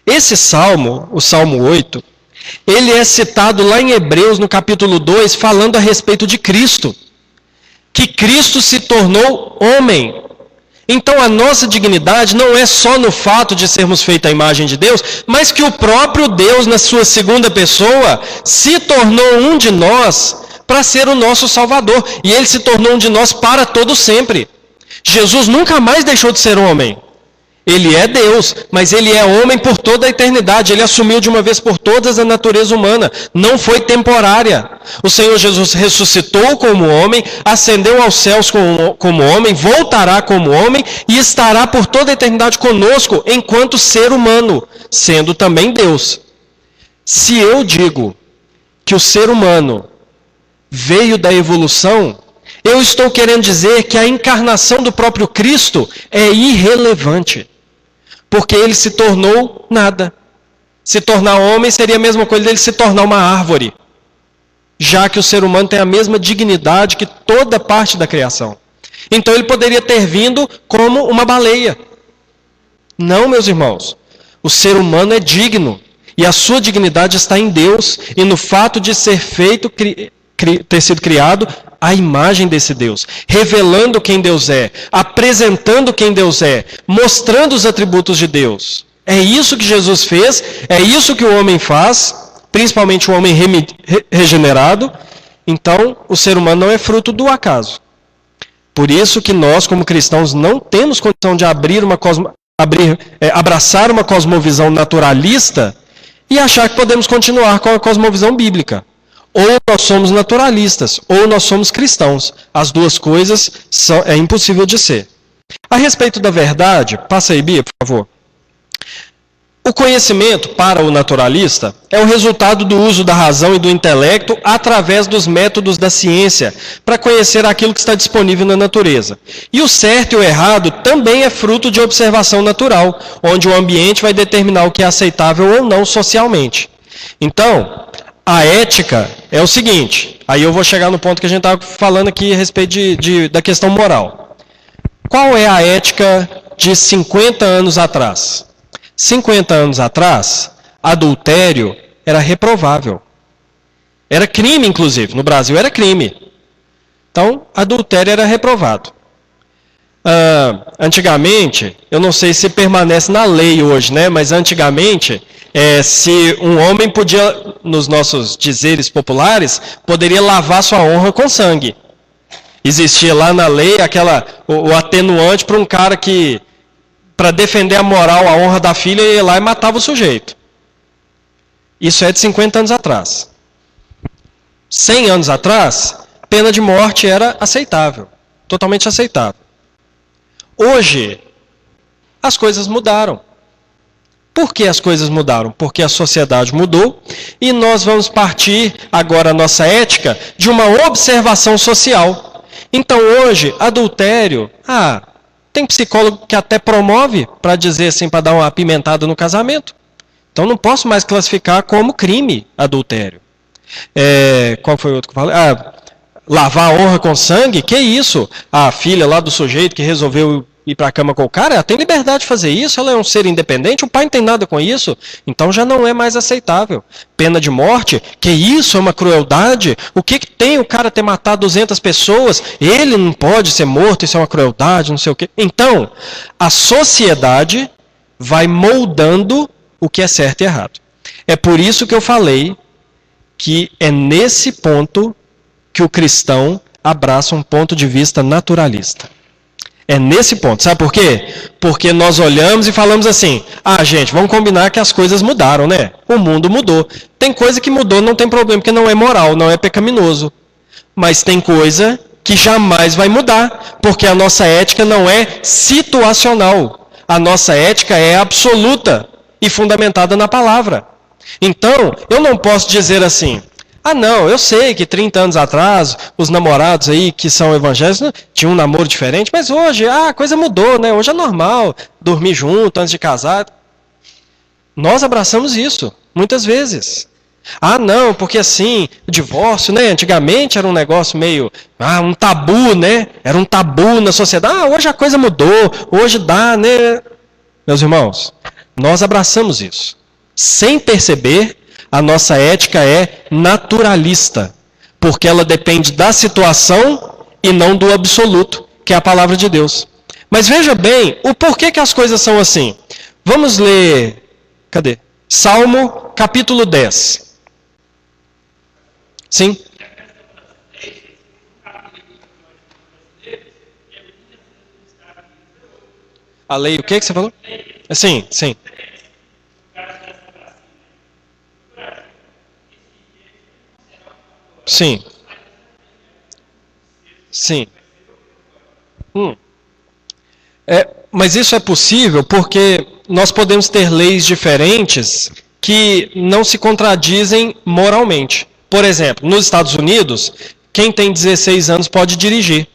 Esse salmo, o Salmo 8, ele é citado lá em Hebreus, no capítulo 2, falando a respeito de Cristo. Que Cristo se tornou homem. Então a nossa dignidade não é só no fato de sermos feitos à imagem de Deus, mas que o próprio Deus, na sua segunda pessoa, se tornou um de nós para ser o nosso Salvador. E Ele se tornou um de nós para todo sempre. Jesus nunca mais deixou de ser homem. Ele é Deus, mas Ele é homem por toda a eternidade. Ele assumiu de uma vez por todas a natureza humana. Não foi temporária. O Senhor Jesus ressuscitou como homem, ascendeu aos céus como homem, voltará como homem e estará por toda a eternidade conosco enquanto ser humano, sendo também Deus. Se eu digo que o ser humano veio da evolução, eu estou querendo dizer que a encarnação do próprio Cristo é irrelevante. Porque ele se tornou nada. Se tornar homem seria a mesma coisa dele se tornar uma árvore. Já que o ser humano tem a mesma dignidade que toda parte da criação. Então ele poderia ter vindo como uma baleia. Não, meus irmãos. O ser humano é digno. E a sua dignidade está em Deus e no fato de ser feito, ter sido criado a imagem desse Deus, revelando quem Deus é, apresentando quem Deus é, mostrando os atributos de Deus. É isso que Jesus fez, é isso que o homem faz, principalmente o homem regenerado. Então, o ser humano não é fruto do acaso. Por isso que nós, como cristãos, não temos condição de abraçar uma cosmovisão naturalista e achar que podemos continuar com a cosmovisão bíblica. Ou nós somos naturalistas, ou nós somos cristãos. As duas coisas é impossível de ser. A respeito da verdade, passa aí, Bia, por favor. O conhecimento, para o naturalista, é o resultado do uso da razão e do intelecto através dos métodos da ciência para conhecer aquilo que está disponível na natureza. E o certo e o errado também é fruto de observação natural, onde o ambiente vai determinar o que é aceitável ou não socialmente. Então, a ética é o seguinte, aí eu vou chegar no ponto que a gente estava falando aqui a respeito da questão moral. Qual é a ética de 50 anos atrás? 50 anos atrás, adultério era reprovável. Era crime, inclusive. No Brasil era crime. Então, adultério era reprovado. Antigamente, eu não sei se permanece na lei hoje, né? Mas antigamente, se um homem podia, nos nossos dizeres populares, poderia lavar sua honra com sangue. Existia lá na lei o atenuante para um cara que, para defender a moral, a honra da filha, ia lá e matava o sujeito. Isso é de 50 anos atrás. 100 anos atrás, pena de morte era aceitável. Totalmente aceitável. Hoje, as coisas mudaram. Por que as coisas mudaram? Porque a sociedade mudou e nós vamos partir agora a nossa ética de uma observação social. Então hoje, adultério, tem psicólogo que até promove, para dizer assim, para dar uma apimentada no casamento. Então não posso mais classificar como crime adultério. Qual foi o outro que eu falei? Lavar a honra com sangue? Que isso? A filha lá do sujeito que resolveu ir para a cama com o cara, ela tem liberdade de fazer isso, ela é um ser independente, o pai não tem nada com isso, então já não é mais aceitável. Pena de morte? Que isso? É uma crueldade? O que tem o cara ter matado 200 pessoas? Ele não pode ser morto, isso é uma crueldade, não sei o quê. Então, a sociedade vai moldando o que é certo e errado. É por isso que eu falei que é nesse ponto que o cristão abraça um ponto de vista naturalista. É nesse ponto. Sabe por quê? Porque nós olhamos e falamos assim, gente, vamos combinar que as coisas mudaram, né? O mundo mudou. Tem coisa que mudou, não tem problema, porque não é moral, não é pecaminoso. Mas tem coisa que jamais vai mudar, porque a nossa ética não é situacional. A nossa ética é absoluta e fundamentada na palavra. Então, eu não posso dizer assim, não, eu sei que 30 anos atrás, os namorados aí que são evangélicos tinham um namoro diferente, mas hoje a coisa mudou, né? Hoje é normal dormir junto antes de casar. Nós abraçamos isso, muitas vezes. Não, porque assim, o divórcio, né? Antigamente era um negócio meio, um tabu, né? Era um tabu na sociedade. Hoje a coisa mudou, hoje dá, né? Meus irmãos, nós abraçamos isso. Sem perceber, a nossa ética é naturalista, porque ela depende da situação e não do absoluto, que é a palavra de Deus. Mas veja bem, o porquê que as coisas são assim. Vamos ler, Salmo capítulo 10. Sim? A lei, o que você falou? Sim. Sim. Mas isso é possível porque nós podemos ter leis diferentes que não se contradizem moralmente. Por exemplo, nos Estados Unidos, quem tem 16 anos pode dirigir.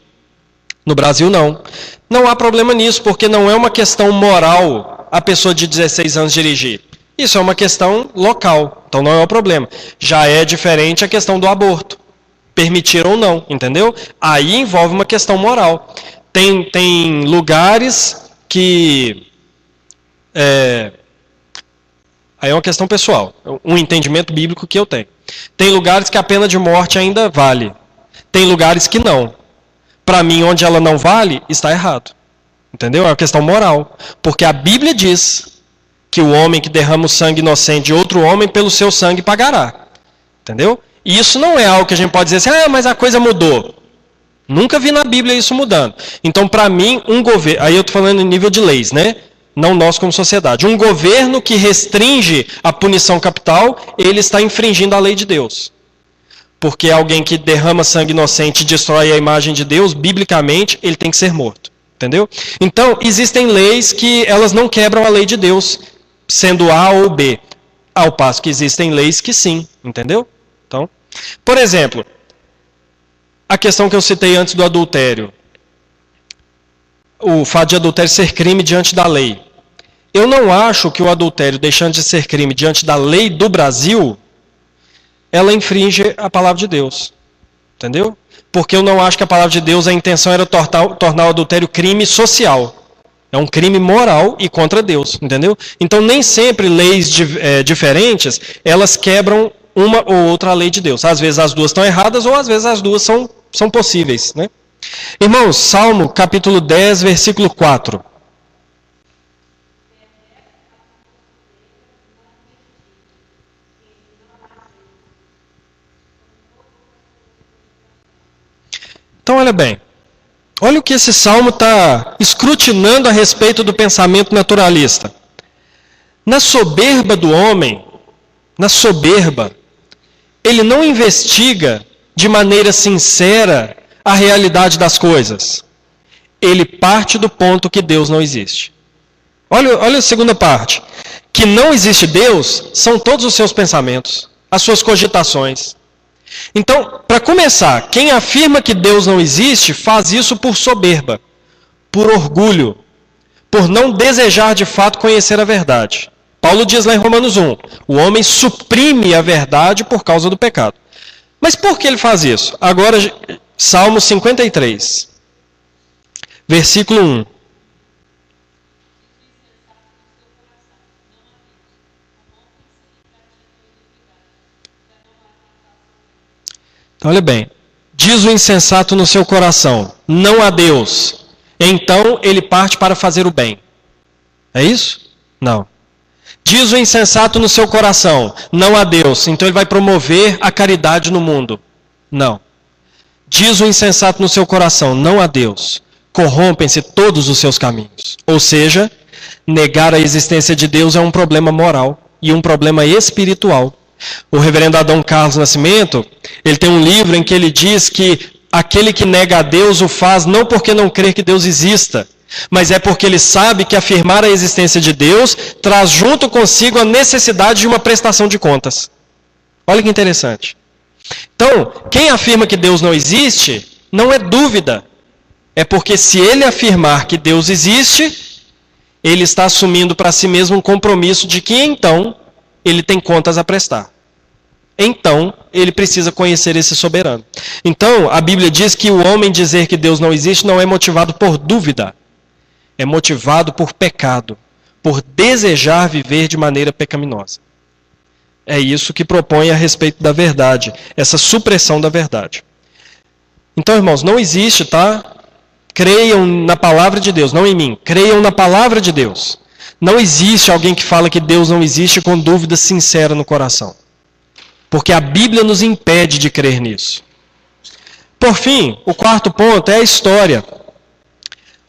No Brasil, não. Não há problema nisso, porque não é uma questão moral a pessoa de 16 anos dirigir. Isso é uma questão local, então não é um problema. Já é diferente a questão do aborto. Permitir ou não, entendeu? Aí envolve uma questão moral. Tem lugares que... aí é uma questão pessoal, um entendimento bíblico que eu tenho. Tem lugares que a pena de morte ainda vale. Tem lugares que não. Para mim, onde ela não vale, está errado. Entendeu? É uma questão moral. Porque a Bíblia diz que o homem que derrama o sangue inocente de outro homem, pelo seu sangue pagará. Entendeu? E isso não é algo que a gente pode dizer assim, mas a coisa mudou. Nunca vi na Bíblia isso mudando. Então, para mim, um governo... Aí eu estou falando em nível de leis, né? Não nós como sociedade. Um governo que restringe a punição capital, ele está infringindo a lei de Deus. Porque alguém que derrama sangue inocente e destrói a imagem de Deus, biblicamente, ele tem que ser morto. Entendeu? Então, existem leis que elas não quebram a lei de Deus. sendo A ou B. Ao passo que existem leis que sim, entendeu? Então, por exemplo, a questão que eu citei antes do adultério. O fato de adultério ser crime diante da lei. Eu não acho que o adultério, deixando de ser crime diante da lei do Brasil, ela infringe a palavra de Deus. Entendeu? Porque eu não acho que a palavra de Deus, a intenção era tornar o adultério crime social. É um crime moral e contra Deus, entendeu? Então nem sempre leis diferentes, elas quebram uma ou outra lei de Deus. Às vezes as duas estão erradas ou às vezes as duas são possíveis, né? Irmãos, Salmo capítulo 10, versículo 4. Então olha bem. Olha o que esse salmo está escrutinando a respeito do pensamento naturalista. Na soberba do homem, na soberba, ele não investiga de maneira sincera a realidade das coisas. Ele parte do ponto que Deus não existe. Olha a segunda parte. Que não existe Deus são todos os seus pensamentos, as suas cogitações. Então, para começar, quem afirma que Deus não existe faz isso por soberba, por orgulho, por não desejar de fato conhecer a verdade. Paulo diz lá em Romanos 1, o homem suprime a verdade por causa do pecado. Mas por que ele faz isso? Agora, Salmo 53, versículo 1. Então, olha bem, diz o insensato no seu coração, não há Deus. Então ele parte para fazer o bem. É isso? Não. Diz o insensato no seu coração, não há Deus. Então ele vai promover a caridade no mundo. Não. Diz o insensato no seu coração, não há Deus. Corrompem-se todos os seus caminhos. Ou seja, negar a existência de Deus é um problema moral e um problema espiritual. O reverendo Adão Carlos Nascimento, ele tem um livro em que ele diz que aquele que nega a Deus o faz não porque não crê que Deus exista, mas é porque ele sabe que afirmar a existência de Deus traz junto consigo a necessidade de uma prestação de contas. Olha que interessante. Então, quem afirma que Deus não existe, não é dúvida. É porque se ele afirmar que Deus existe, ele está assumindo para si mesmo um compromisso de que então ele tem contas a prestar. Então, ele precisa conhecer esse soberano. Então, a Bíblia diz que o homem dizer que Deus não existe não é motivado por dúvida. É motivado por pecado. Por desejar viver de maneira pecaminosa. É isso que propõe a respeito da verdade. Essa supressão da verdade. Então, irmãos, não existe, tá? Creiam na palavra de Deus, não em mim. Creiam na palavra de Deus. Não existe alguém que fala que Deus não existe com dúvida sincera no coração. Porque a Bíblia nos impede de crer nisso. Por fim, o quarto ponto é a história.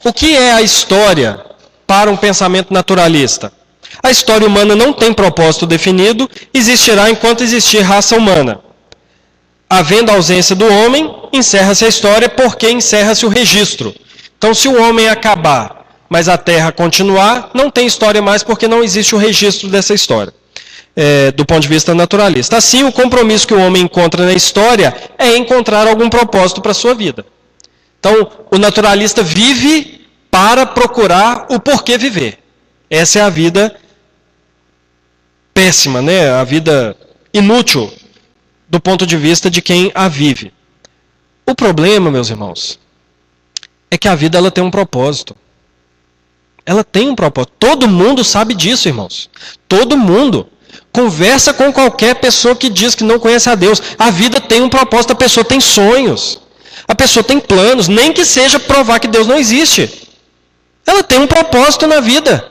O que é a história para um pensamento naturalista? A história humana não tem propósito definido, existirá enquanto existir raça humana. Havendo a ausência do homem, encerra-se a história porque encerra-se o registro. Então, se o homem acabar, mas a Terra continuar, não tem história mais porque não existe o registro dessa história. Do ponto de vista naturalista. Assim, o compromisso que o homem encontra na história é encontrar algum propósito para a sua vida. Então, o naturalista vive para procurar o porquê viver. Essa é a vida péssima, né? A vida inútil do ponto de vista de quem a vive. O problema, meus irmãos, é que a vida ela tem um propósito. Ela tem um propósito. Todo mundo sabe disso, irmãos. Todo mundo. Conversa com qualquer pessoa que diz que não conhece a Deus. A vida tem um propósito, a pessoa tem sonhos. A pessoa tem planos, nem que seja provar que Deus não existe. Ela tem um propósito na vida.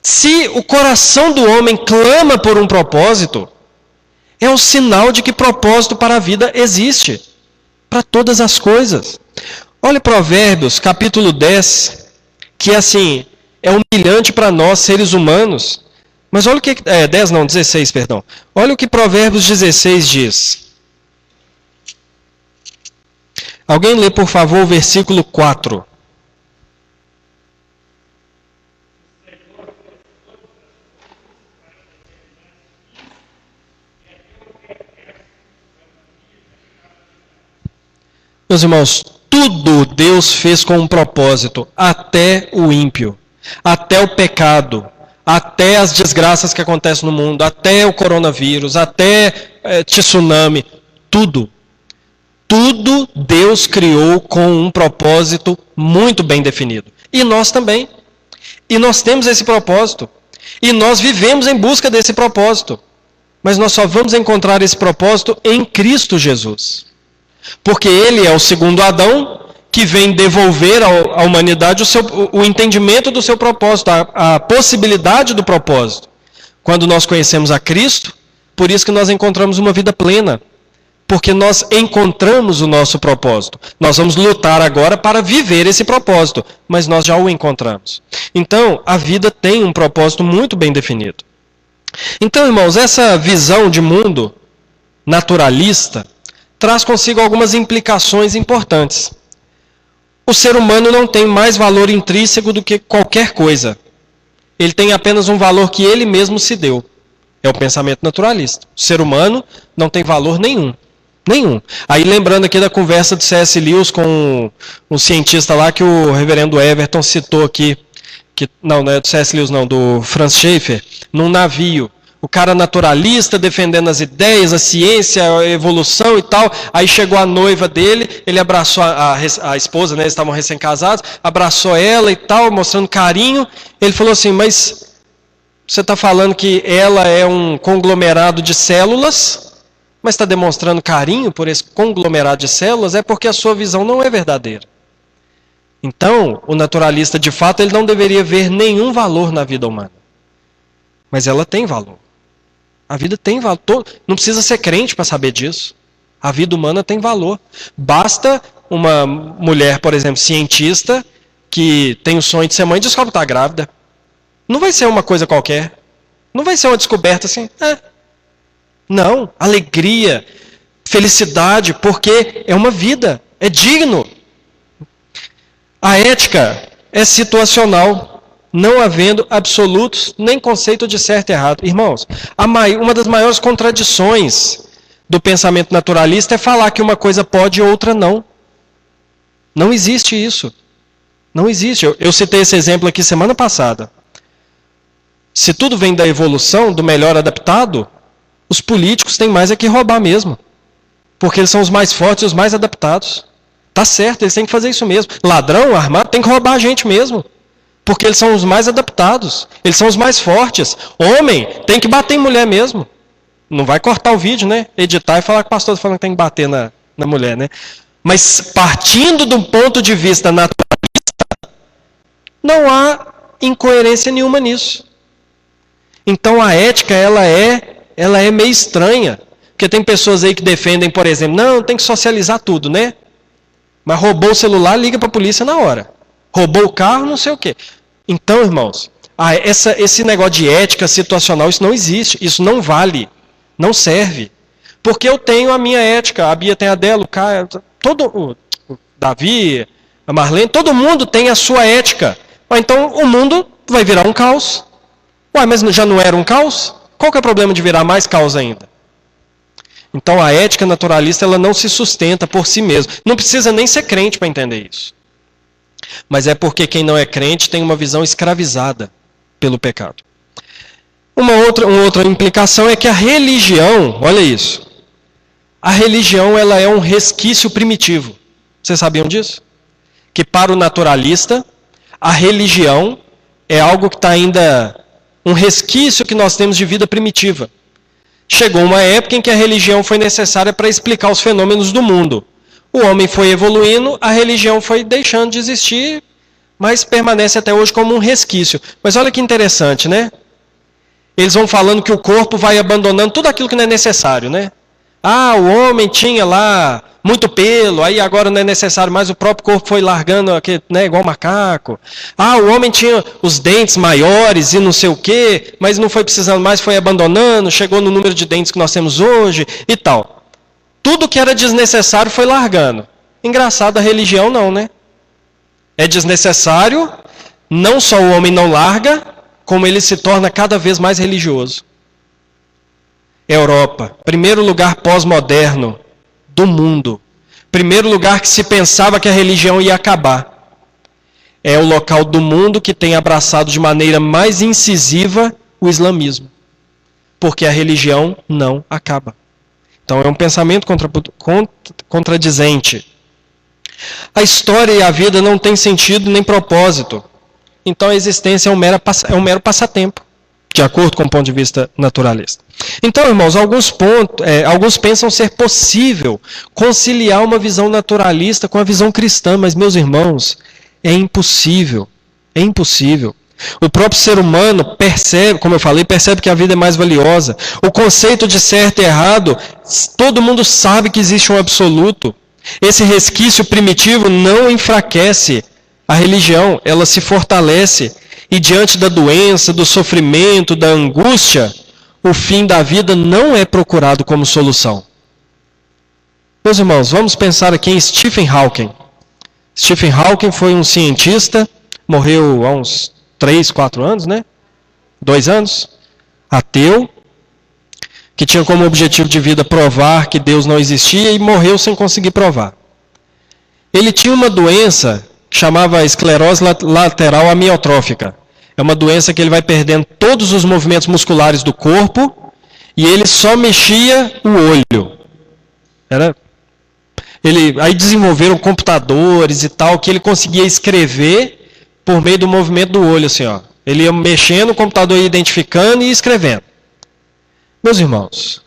Se o coração do homem clama por um propósito, é um sinal de que propósito para a vida existe. Para todas as coisas. Olha Provérbios, capítulo 10, que assim, é humilhante para nós, seres humanos. Mas olha o que... 16, perdão. Olha o que Provérbios 16 diz. Alguém lê, por favor, o versículo 4. Meus irmãos, tudo Deus fez com um propósito, até o ímpio, até o pecado, até as desgraças que acontecem no mundo, até o coronavírus, até tsunami, tudo. Tudo Deus criou com um propósito muito bem definido. E nós também. E nós temos esse propósito. E nós vivemos em busca desse propósito. Mas nós só vamos encontrar esse propósito em Cristo Jesus. Porque Ele é o segundo Adão que vem devolver à humanidade o entendimento do seu propósito, a possibilidade do propósito. Quando nós conhecemos a Cristo, por isso que nós encontramos uma vida plena. Porque nós encontramos o nosso propósito. Nós vamos lutar agora para viver esse propósito, mas nós já o encontramos. Então, a vida tem um propósito muito bem definido. Então, irmãos, essa visão de mundo naturalista traz consigo algumas implicações importantes. O ser humano não tem mais valor intrínseco do que qualquer coisa. Ele tem apenas um valor que ele mesmo se deu. É o pensamento naturalista. O ser humano não tem valor nenhum. Nenhum. Aí lembrando aqui da conversa do C.S. Lewis com um cientista lá que o reverendo Everton citou aqui, não é do C.S. Lewis não, do Franz Schaeffer, num navio. O cara naturalista, defendendo as ideias, a ciência, a evolução e tal. Aí chegou a noiva dele, ele abraçou a esposa, né, eles estavam recém-casados, abraçou ela e tal, mostrando carinho. Ele falou assim, mas você está falando que ela é um conglomerado de células, mas está demonstrando carinho por esse conglomerado de células, é porque a sua visão não é verdadeira. Então, o naturalista, de fato, ele não deveria ver nenhum valor na vida humana. Mas ela tem valor. A vida tem valor. Não precisa ser crente para saber disso. A vida humana tem valor. Basta uma mulher, por exemplo, cientista, que tem o sonho de ser mãe e descobre que está grávida. Não vai ser uma coisa qualquer. Não vai ser uma descoberta assim. Não, alegria, felicidade, porque é uma vida, é digno. A ética é situacional, não havendo absolutos nem conceito de certo e errado. Irmãos, uma das maiores contradições do pensamento naturalista é falar que uma coisa pode e outra não. Não existe isso. Não existe. Eu citei esse exemplo aqui semana passada. Se tudo vem da evolução, do melhor adaptado, os políticos têm mais é que roubar mesmo. Porque eles são os mais fortes e os mais adaptados. Tá certo, eles têm que fazer isso mesmo. Ladrão, armado, tem que roubar a gente mesmo. Porque eles são os mais adaptados. Eles são os mais fortes. Homem, tem que bater em mulher mesmo. Não vai cortar o vídeo, né? Editar e falar que o pastor está falando que tem que bater na mulher, né? Mas partindo de um ponto de vista naturalista, não há incoerência nenhuma nisso. Então a ética, ela é meio estranha. Porque tem pessoas aí que defendem, por exemplo, não, tem que socializar tudo, né? Mas roubou o celular, liga para a polícia na hora. Roubou o carro, não sei o quê. Então, irmãos, esse negócio de ética situacional, isso não existe. Isso não vale. Não serve. Porque eu tenho a minha ética, a Bia tem a dela, o Caio, o Davi, a Marlene, todo mundo tem a sua ética. Então o mundo vai virar um caos. Ué, mas já não era um caos? Qual que é o problema de virar mais caos ainda? Então a ética naturalista, ela não se sustenta por si mesma. Não precisa nem ser crente para entender isso. Mas é porque quem não é crente tem uma visão escravizada pelo pecado. Uma outra implicação é que a religião, olha isso, a religião ela é um resquício primitivo. Vocês sabiam disso? Que para o naturalista, a religião é algo que está ainda um resquício que nós temos de vida primitiva. Chegou uma época em que a religião foi necessária para explicar os fenômenos do mundo. O homem foi evoluindo, a religião foi deixando de existir, mas permanece até hoje como um resquício. Mas olha que interessante, né? Eles vão falando que o corpo vai abandonando tudo aquilo que não é necessário, né? Ah, o homem tinha lá muito pelo, aí agora não é necessário mais, o próprio corpo foi largando, né, igual macaco. Ah, o homem tinha os dentes maiores e não sei o quê, mas não foi precisando mais, foi abandonando, chegou no número de dentes que nós temos hoje e tal. Tudo que era desnecessário foi largando. Engraçado, a religião não, né? É desnecessário, não só o homem não larga, como ele se torna cada vez mais religioso. Europa, primeiro lugar pós-moderno do mundo. primeiro lugar que se pensava que a religião ia acabar. É o local do mundo que tem abraçado de maneira mais incisiva o islamismo. Porque a religião não acaba. Então é um pensamento contradizente. A história e a vida não têm sentido nem propósito. Então a existência é um mero passatempo, de acordo com o ponto de vista naturalista. Então, irmãos, alguns pensam ser possível conciliar uma visão naturalista com a visão cristã, mas, meus irmãos, é impossível. É impossível. O próprio ser humano percebe, como eu falei, percebe que a vida é mais valiosa. O conceito de certo e errado, todo mundo sabe que existe um absoluto. Esse resquício primitivo não enfraquece a religião, ela se fortalece. E diante da doença, do sofrimento, da angústia, o fim da vida não é procurado como solução. Meus irmãos, vamos pensar aqui em Stephen Hawking. Stephen Hawking foi um cientista, morreu há uns 3, 4 anos, né? 2 anos. Ateu, que tinha como objetivo de vida provar que Deus não existia e morreu sem conseguir provar. Ele tinha uma doença que chamava esclerose lateral amiotrófica. É uma doença que ele vai perdendo todos os movimentos musculares do corpo e ele só mexia o olho. Aí desenvolveram computadores e tal, que ele conseguia escrever por meio do movimento do olho, assim, ó. Ele ia mexendo, o computador ia identificando e escrevendo. Meus irmãos,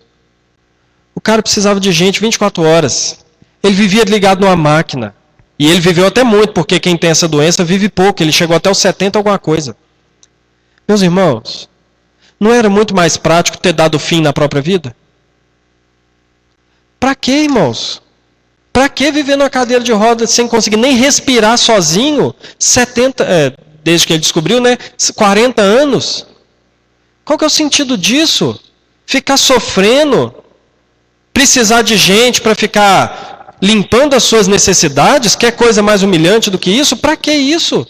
o cara precisava de gente 24 horas. Ele vivia ligado numa máquina. E ele viveu até muito, porque quem tem essa doença vive pouco. Ele chegou até os 70 alguma coisa. Meus irmãos, não era muito mais prático ter dado fim na própria vida? Para quê, irmãos? Para que viver numa cadeira de rodas sem conseguir nem respirar sozinho? Desde que ele descobriu, né? 40 anos. Qual que é o sentido disso? Ficar sofrendo? Precisar de gente para ficar limpando as suas necessidades? Quer coisa mais humilhante do que isso? Para que isso?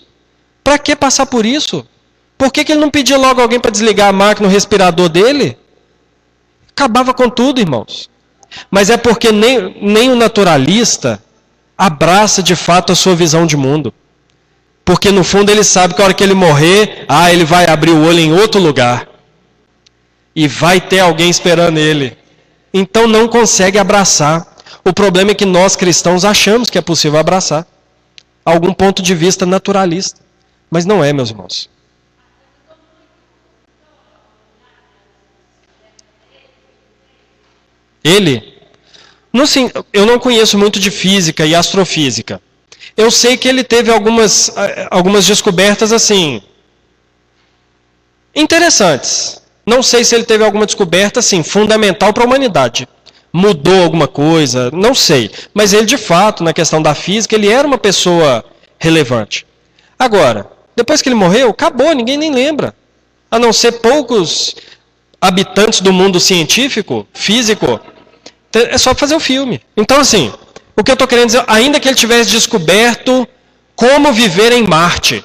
Para que passar por isso? Por que ele não pedia logo alguém para desligar a máquina, o respirador dele? Acabava com tudo, irmãos. Mas é porque nem o naturalista abraça de fato a sua visão de mundo. Porque no fundo ele sabe que a hora que ele morrer, ele vai abrir o olho em outro lugar. E vai ter alguém esperando ele. Então não consegue abraçar. O problema é que nós cristãos achamos que é possível abraçar algum ponto de vista naturalista. Mas não é, meus irmãos. Eu não conheço muito de física e astrofísica. Eu sei que ele teve algumas descobertas assim interessantes. Não sei se ele teve alguma descoberta assim fundamental para a humanidade. Mudou alguma coisa, não sei. Mas ele, de fato, na questão da física, ele era uma pessoa relevante. Agora, depois que ele morreu, acabou, ninguém nem lembra. A não ser poucos habitantes do mundo científico, físico, é só fazer o filme. Então, assim, o que eu estou querendo dizer, ainda que ele tivesse descoberto como viver em Marte,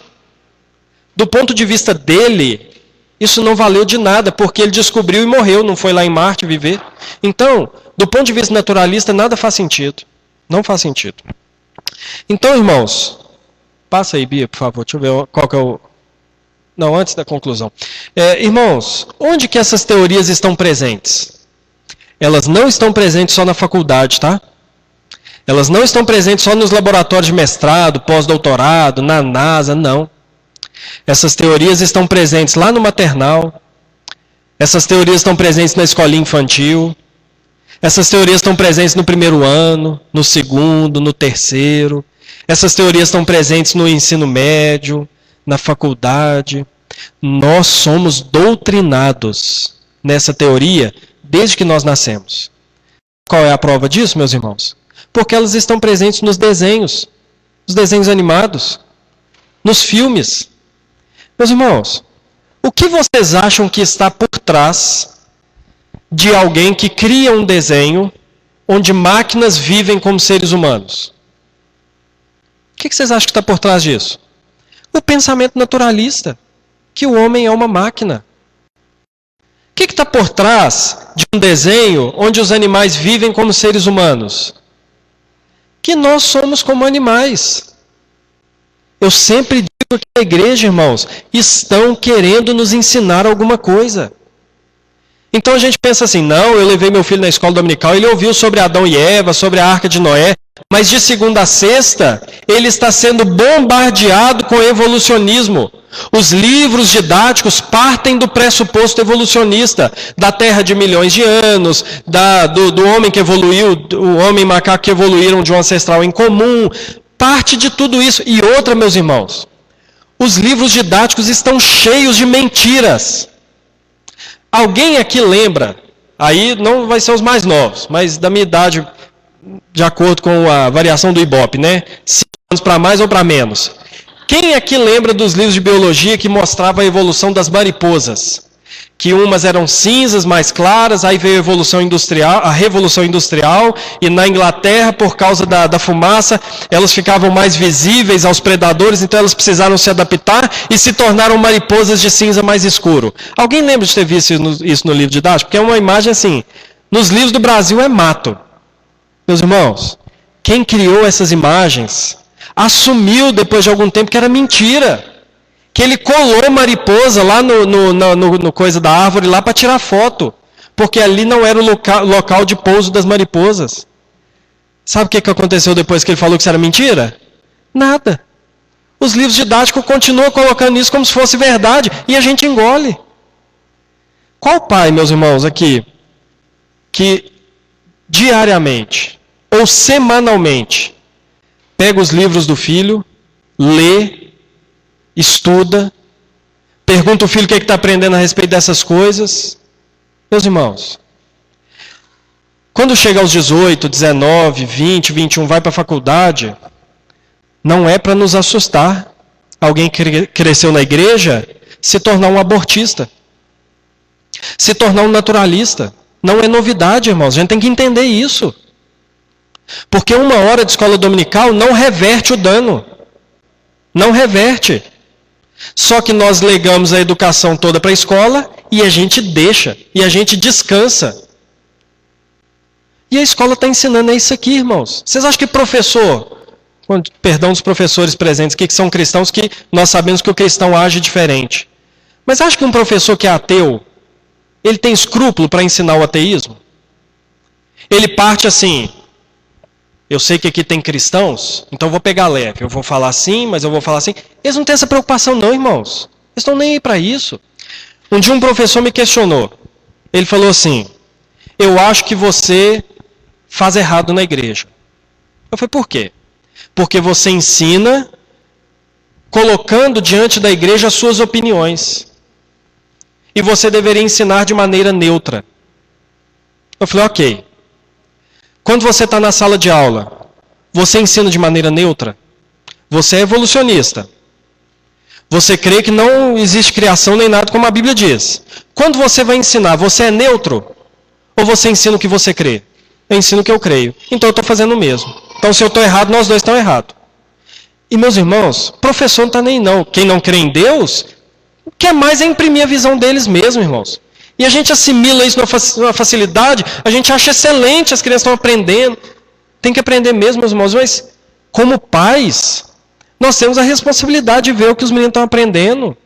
do ponto de vista dele, isso não valeu de nada, porque ele descobriu e morreu, não foi lá em Marte viver. Então, do ponto de vista naturalista, nada faz sentido. Não faz sentido. Então, irmãos, passa aí, Bia, por favor, deixa eu ver qual que é o... Não, antes da conclusão. Irmãos, onde que essas teorias estão presentes? Elas não estão presentes só na faculdade, tá? Elas não estão presentes só nos laboratórios de mestrado, pós-doutorado, na NASA, não. Essas teorias estão presentes lá no maternal. Essas teorias estão presentes na escolinha infantil. Essas teorias estão presentes no 1º ano, no 2º, no 3º. Essas teorias estão presentes no ensino médio, na faculdade. Nós somos doutrinados nessa teoria desde que nós nascemos. Qual é a prova disso, meus irmãos? Porque elas estão presentes nos desenhos animados, nos filmes. Meus irmãos, o que vocês acham que está por trás de alguém que cria um desenho onde máquinas vivem como seres humanos? O que vocês acham que está por trás disso? O pensamento naturalista, que o homem é uma máquina. O que está por trás de um desenho onde os animais vivem como seres humanos? que nós somos como animais. Eu sempre digo que a igreja, irmãos, estão querendo nos ensinar alguma coisa. Então a gente pensa assim, não, eu levei meu filho na escola dominical, ele ouviu sobre Adão e Eva, sobre a Arca de Noé, mas de segunda a sexta, ele está sendo bombardeado com evolucionismo. Os livros didáticos partem do pressuposto evolucionista, da Terra de milhões de anos, do homem que evoluiu, o homem e macaco que evoluíram de um ancestral em comum, parte de tudo isso. E outra, meus irmãos, os livros didáticos estão cheios de mentiras. Alguém aqui lembra, aí não vai ser os mais novos, mas da minha idade, de acordo com a variação do Ibope, né? 5 anos para mais ou para menos. Quem aqui lembra dos livros de biologia que mostrava a evolução das mariposas? Que umas eram cinzas mais claras, aí veio a Revolução Industrial, e na Inglaterra, por causa da fumaça, elas ficavam mais visíveis aos predadores, então elas precisaram se adaptar e se tornaram mariposas de cinza mais escuro. Alguém lembra de ter visto isso no livro didático? Porque é uma imagem assim, nos livros do Brasil é mato. Meus irmãos, quem criou essas imagens assumiu depois de algum tempo que era mentira. Que ele colou mariposa lá no coisa da árvore lá para tirar foto. Porque ali não era o local de pouso das mariposas. Sabe o que aconteceu depois que ele falou que isso era mentira? Nada. Os livros didáticos continuam colocando isso como se fosse verdade e a gente engole. Qual pai, meus irmãos, aqui, que diariamente ou semanalmente pega os livros do filho, lê, estuda, pergunta o filho o que está aprendendo a respeito dessas coisas? Meus irmãos, quando chega aos 18, 19, 20, 21, vai para a faculdade, não é para nos assustar alguém que cresceu na igreja se tornar um abortista, se tornar um naturalista. Não é novidade, irmãos, a gente tem que entender isso. Porque 1 hora de escola dominical não reverte o dano. Não reverte. Só que nós legamos a educação toda para a escola e a gente deixa, e a gente descansa. E a escola está ensinando isso aqui, irmãos. Vocês acham que professor, perdão dos professores presentes aqui que são cristãos, que nós sabemos que o cristão age diferente. Mas acha que um professor que é ateu, ele tem escrúpulo para ensinar o ateísmo? Ele parte assim, eu sei que aqui tem cristãos, então eu vou pegar leve. Eu vou falar assim, mas eu vou falar assim. Eles não têm essa preocupação não, irmãos. Eles estão nem aí para isso. Um dia um professor me questionou. Ele falou assim, eu acho que você faz errado na igreja. Eu falei, por quê? Porque você ensina colocando diante da igreja as suas opiniões. E você deveria ensinar de maneira neutra. Eu falei, ok. Quando você está na sala de aula, você ensina de maneira neutra? Você é evolucionista. Você crê que não existe criação nem nada como a Bíblia diz. Quando você vai ensinar, você é neutro? Ou você ensina o que você crê? Eu ensino o que eu creio. Então eu estou fazendo o mesmo. Então se eu estou errado, nós dois estamos errados. E meus irmãos, professor não está nem não. Quem não crê em Deus, quer mais é imprimir a visão deles mesmo, irmãos. E a gente assimila isso numa facilidade, a gente acha excelente, as crianças estão aprendendo. Tem que aprender mesmo, meus irmãos, mas como pais, nós temos a responsabilidade de ver o que os meninos estão aprendendo.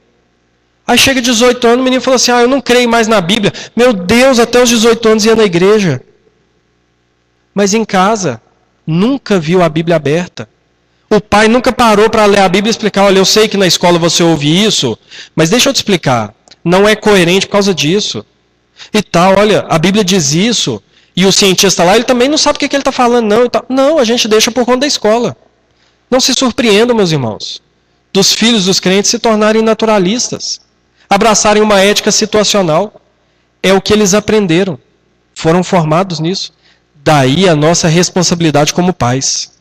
Aí chega 18 anos, o menino fala assim, eu não creio mais na Bíblia. Meu Deus, até os 18 anos ia na igreja. Mas em casa, nunca viu a Bíblia aberta. O pai nunca parou para ler a Bíblia e explicar, olha, eu sei que na escola você ouve isso, mas deixa eu te explicar. Não é coerente por causa disso. E tal, olha, a Bíblia diz isso, e o cientista lá, ele também não sabe o que ele está falando, não. E tal. Não, a gente deixa por conta da escola. Não se surpreendam, meus irmãos, dos filhos dos crentes se tornarem naturalistas, abraçarem uma ética situacional. É o que eles aprenderam, foram formados nisso. Daí a nossa responsabilidade como pais.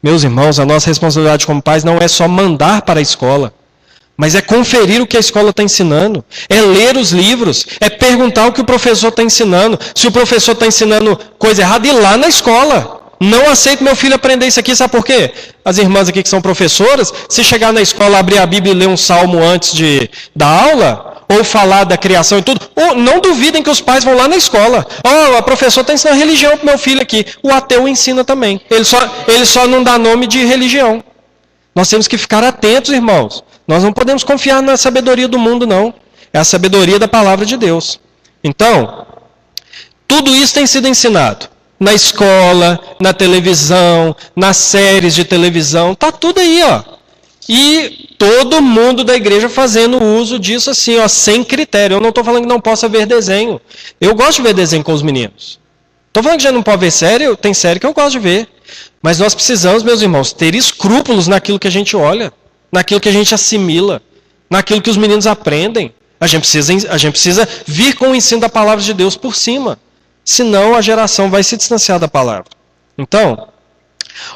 Meus irmãos, a nossa responsabilidade como pais não é só mandar para a escola, mas é conferir o que a escola está ensinando, é ler os livros, é perguntar o que o professor está ensinando. Se o professor está ensinando coisa errada, ir lá na escola. Não aceito meu filho aprender isso aqui, sabe por quê? As irmãs aqui que são professoras, se chegar na escola, abrir a Bíblia e ler um salmo antes da aula, ou falar da criação e tudo, ou não duvidem que os pais vão lá na escola. A professora está ensinando religião para o meu filho aqui. O ateu ensina também. Ele só não dá nome de religião. Nós temos que ficar atentos, irmãos. Nós não podemos confiar na sabedoria do mundo, não. É a sabedoria da palavra de Deus. Então, tudo isso tem sido ensinado. Na escola, na televisão, nas séries de televisão. Está tudo aí, ó. E todo mundo da igreja fazendo uso disso assim, ó, sem critério. Eu não estou falando que não possa ver desenho. Eu gosto de ver desenho com os meninos. Estou falando que já não pode ver série, tem série que eu gosto de ver. Mas nós precisamos, meus irmãos, ter escrúpulos naquilo que a gente olha, naquilo que a gente assimila, naquilo que os meninos aprendem. A gente precisa vir com o ensino da palavra de Deus por cima. Senão a geração vai se distanciar da palavra. Então,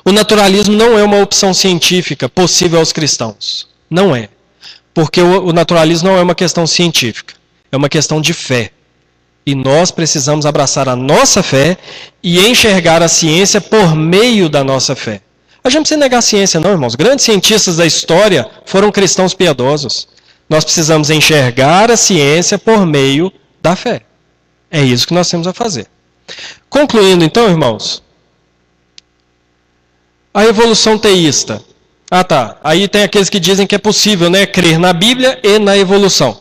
o naturalismo não é uma opção científica possível aos cristãos. Não é. Porque o naturalismo não é uma questão científica. É uma questão de fé. E nós precisamos abraçar a nossa fé e enxergar a ciência por meio da nossa fé. A gente não precisa negar a ciência, não, irmãos. Grandes cientistas da história foram cristãos piedosos. Nós precisamos enxergar a ciência por meio da fé. É isso que nós temos a fazer. Concluindo, então, irmãos, a evolução teísta. Aí tem aqueles que dizem que é possível, né, crer na Bíblia e na evolução.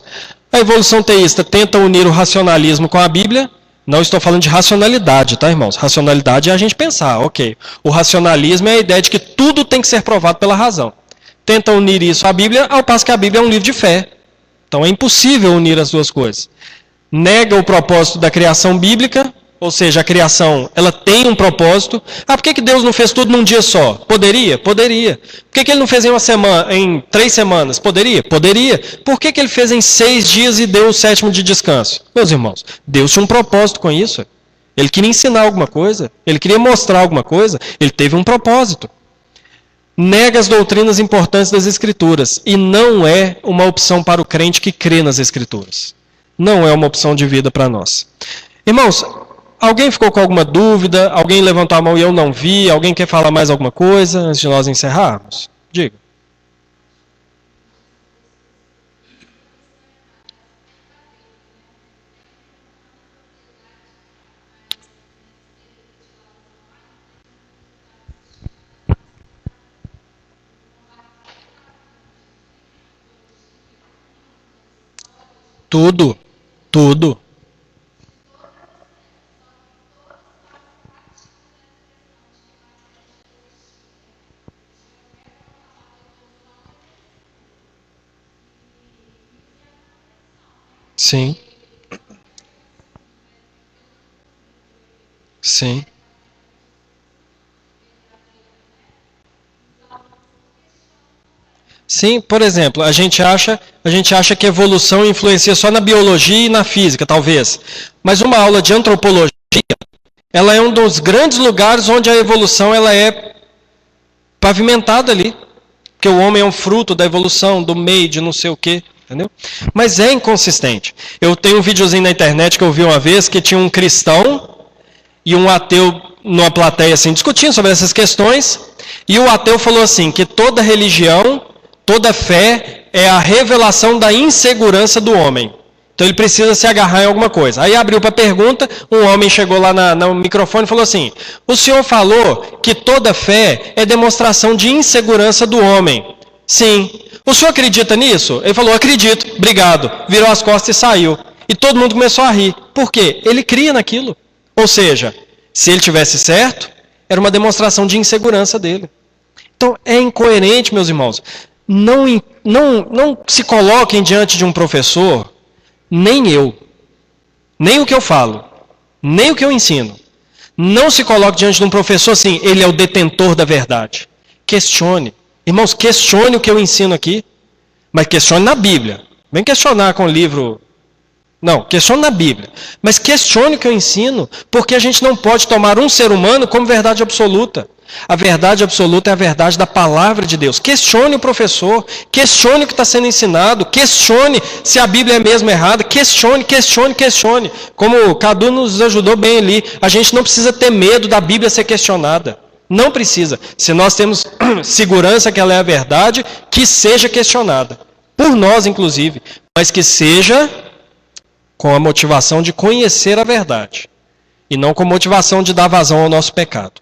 A evolução teísta tenta unir o racionalismo com a Bíblia. Não estou falando de racionalidade, tá, irmãos? Racionalidade é a gente pensar, ok. O racionalismo é a ideia de que tudo tem que ser provado pela razão. Tenta unir isso à Bíblia, ao passo que a Bíblia é um livro de fé. Então é impossível unir as duas coisas. Nega o propósito da criação bíblica, ou seja, a criação ela tem um propósito. Por que Deus não fez tudo num dia só? Poderia? Poderia. Por que Ele não fez em 3 semanas? Poderia? Poderia. Por que Ele fez em 6 dias e deu o 7º de descanso? Meus irmãos, Deus tinha um propósito com isso. Ele queria ensinar alguma coisa, Ele queria mostrar alguma coisa, Ele teve um propósito. Nega as doutrinas importantes das Escrituras e não é uma opção para o crente que crê nas Escrituras. Não é uma opção de vida para nós. Irmãos, alguém ficou com alguma dúvida? Alguém levantou a mão e eu não vi? Alguém quer falar mais alguma coisa antes de nós encerrarmos? Diga. Tudo. Sim. Sim. Sim, por exemplo, a gente acha que a evolução influencia só na biologia e na física, talvez. Mas uma aula de antropologia, ela é um dos grandes lugares onde a evolução ela é pavimentada ali. Porque o homem é um fruto da evolução, do meio, de não sei o quê. Entendeu? Mas é inconsistente. Eu tenho um videozinho na internet que eu vi uma vez que tinha um cristão e um ateu numa plateia assim, discutindo sobre essas questões. E o ateu falou assim, que toda religião, toda fé é a revelação da insegurança do homem. Então ele precisa se agarrar em alguma coisa. Aí abriu para pergunta, um homem chegou lá no microfone e falou assim, o senhor falou que toda fé é demonstração de insegurança do homem. Sim. O senhor acredita nisso? Ele falou, acredito, obrigado. Virou as costas e saiu. E todo mundo começou a rir. Por quê? Ele cria naquilo. Ou seja, se ele tivesse certo, era uma demonstração de insegurança dele. Então é incoerente, meus irmãos. Não se coloquem diante de um professor, nem eu, nem o que eu falo, nem o que eu ensino. Não se coloque diante de um professor assim, ele é o detentor da verdade. Questione. Irmãos, questione o que eu ensino aqui, mas questione na Bíblia. Vem questionar com o livro... Não, questione na Bíblia. Mas questione o que eu ensino, porque a gente não pode tomar um ser humano como verdade absoluta. A verdade absoluta é a verdade da palavra de Deus. Questione o professor, questione o que está sendo ensinado, questione se a Bíblia é mesmo errada, questione. Como o Cadu nos ajudou bem ali, a gente não precisa ter medo da Bíblia ser questionada. Não precisa. Se nós temos segurança que ela é a verdade, que seja questionada. Por nós, inclusive. mas que seja com a motivação de conhecer a verdade, e não com a motivação de dar vazão ao nosso pecado.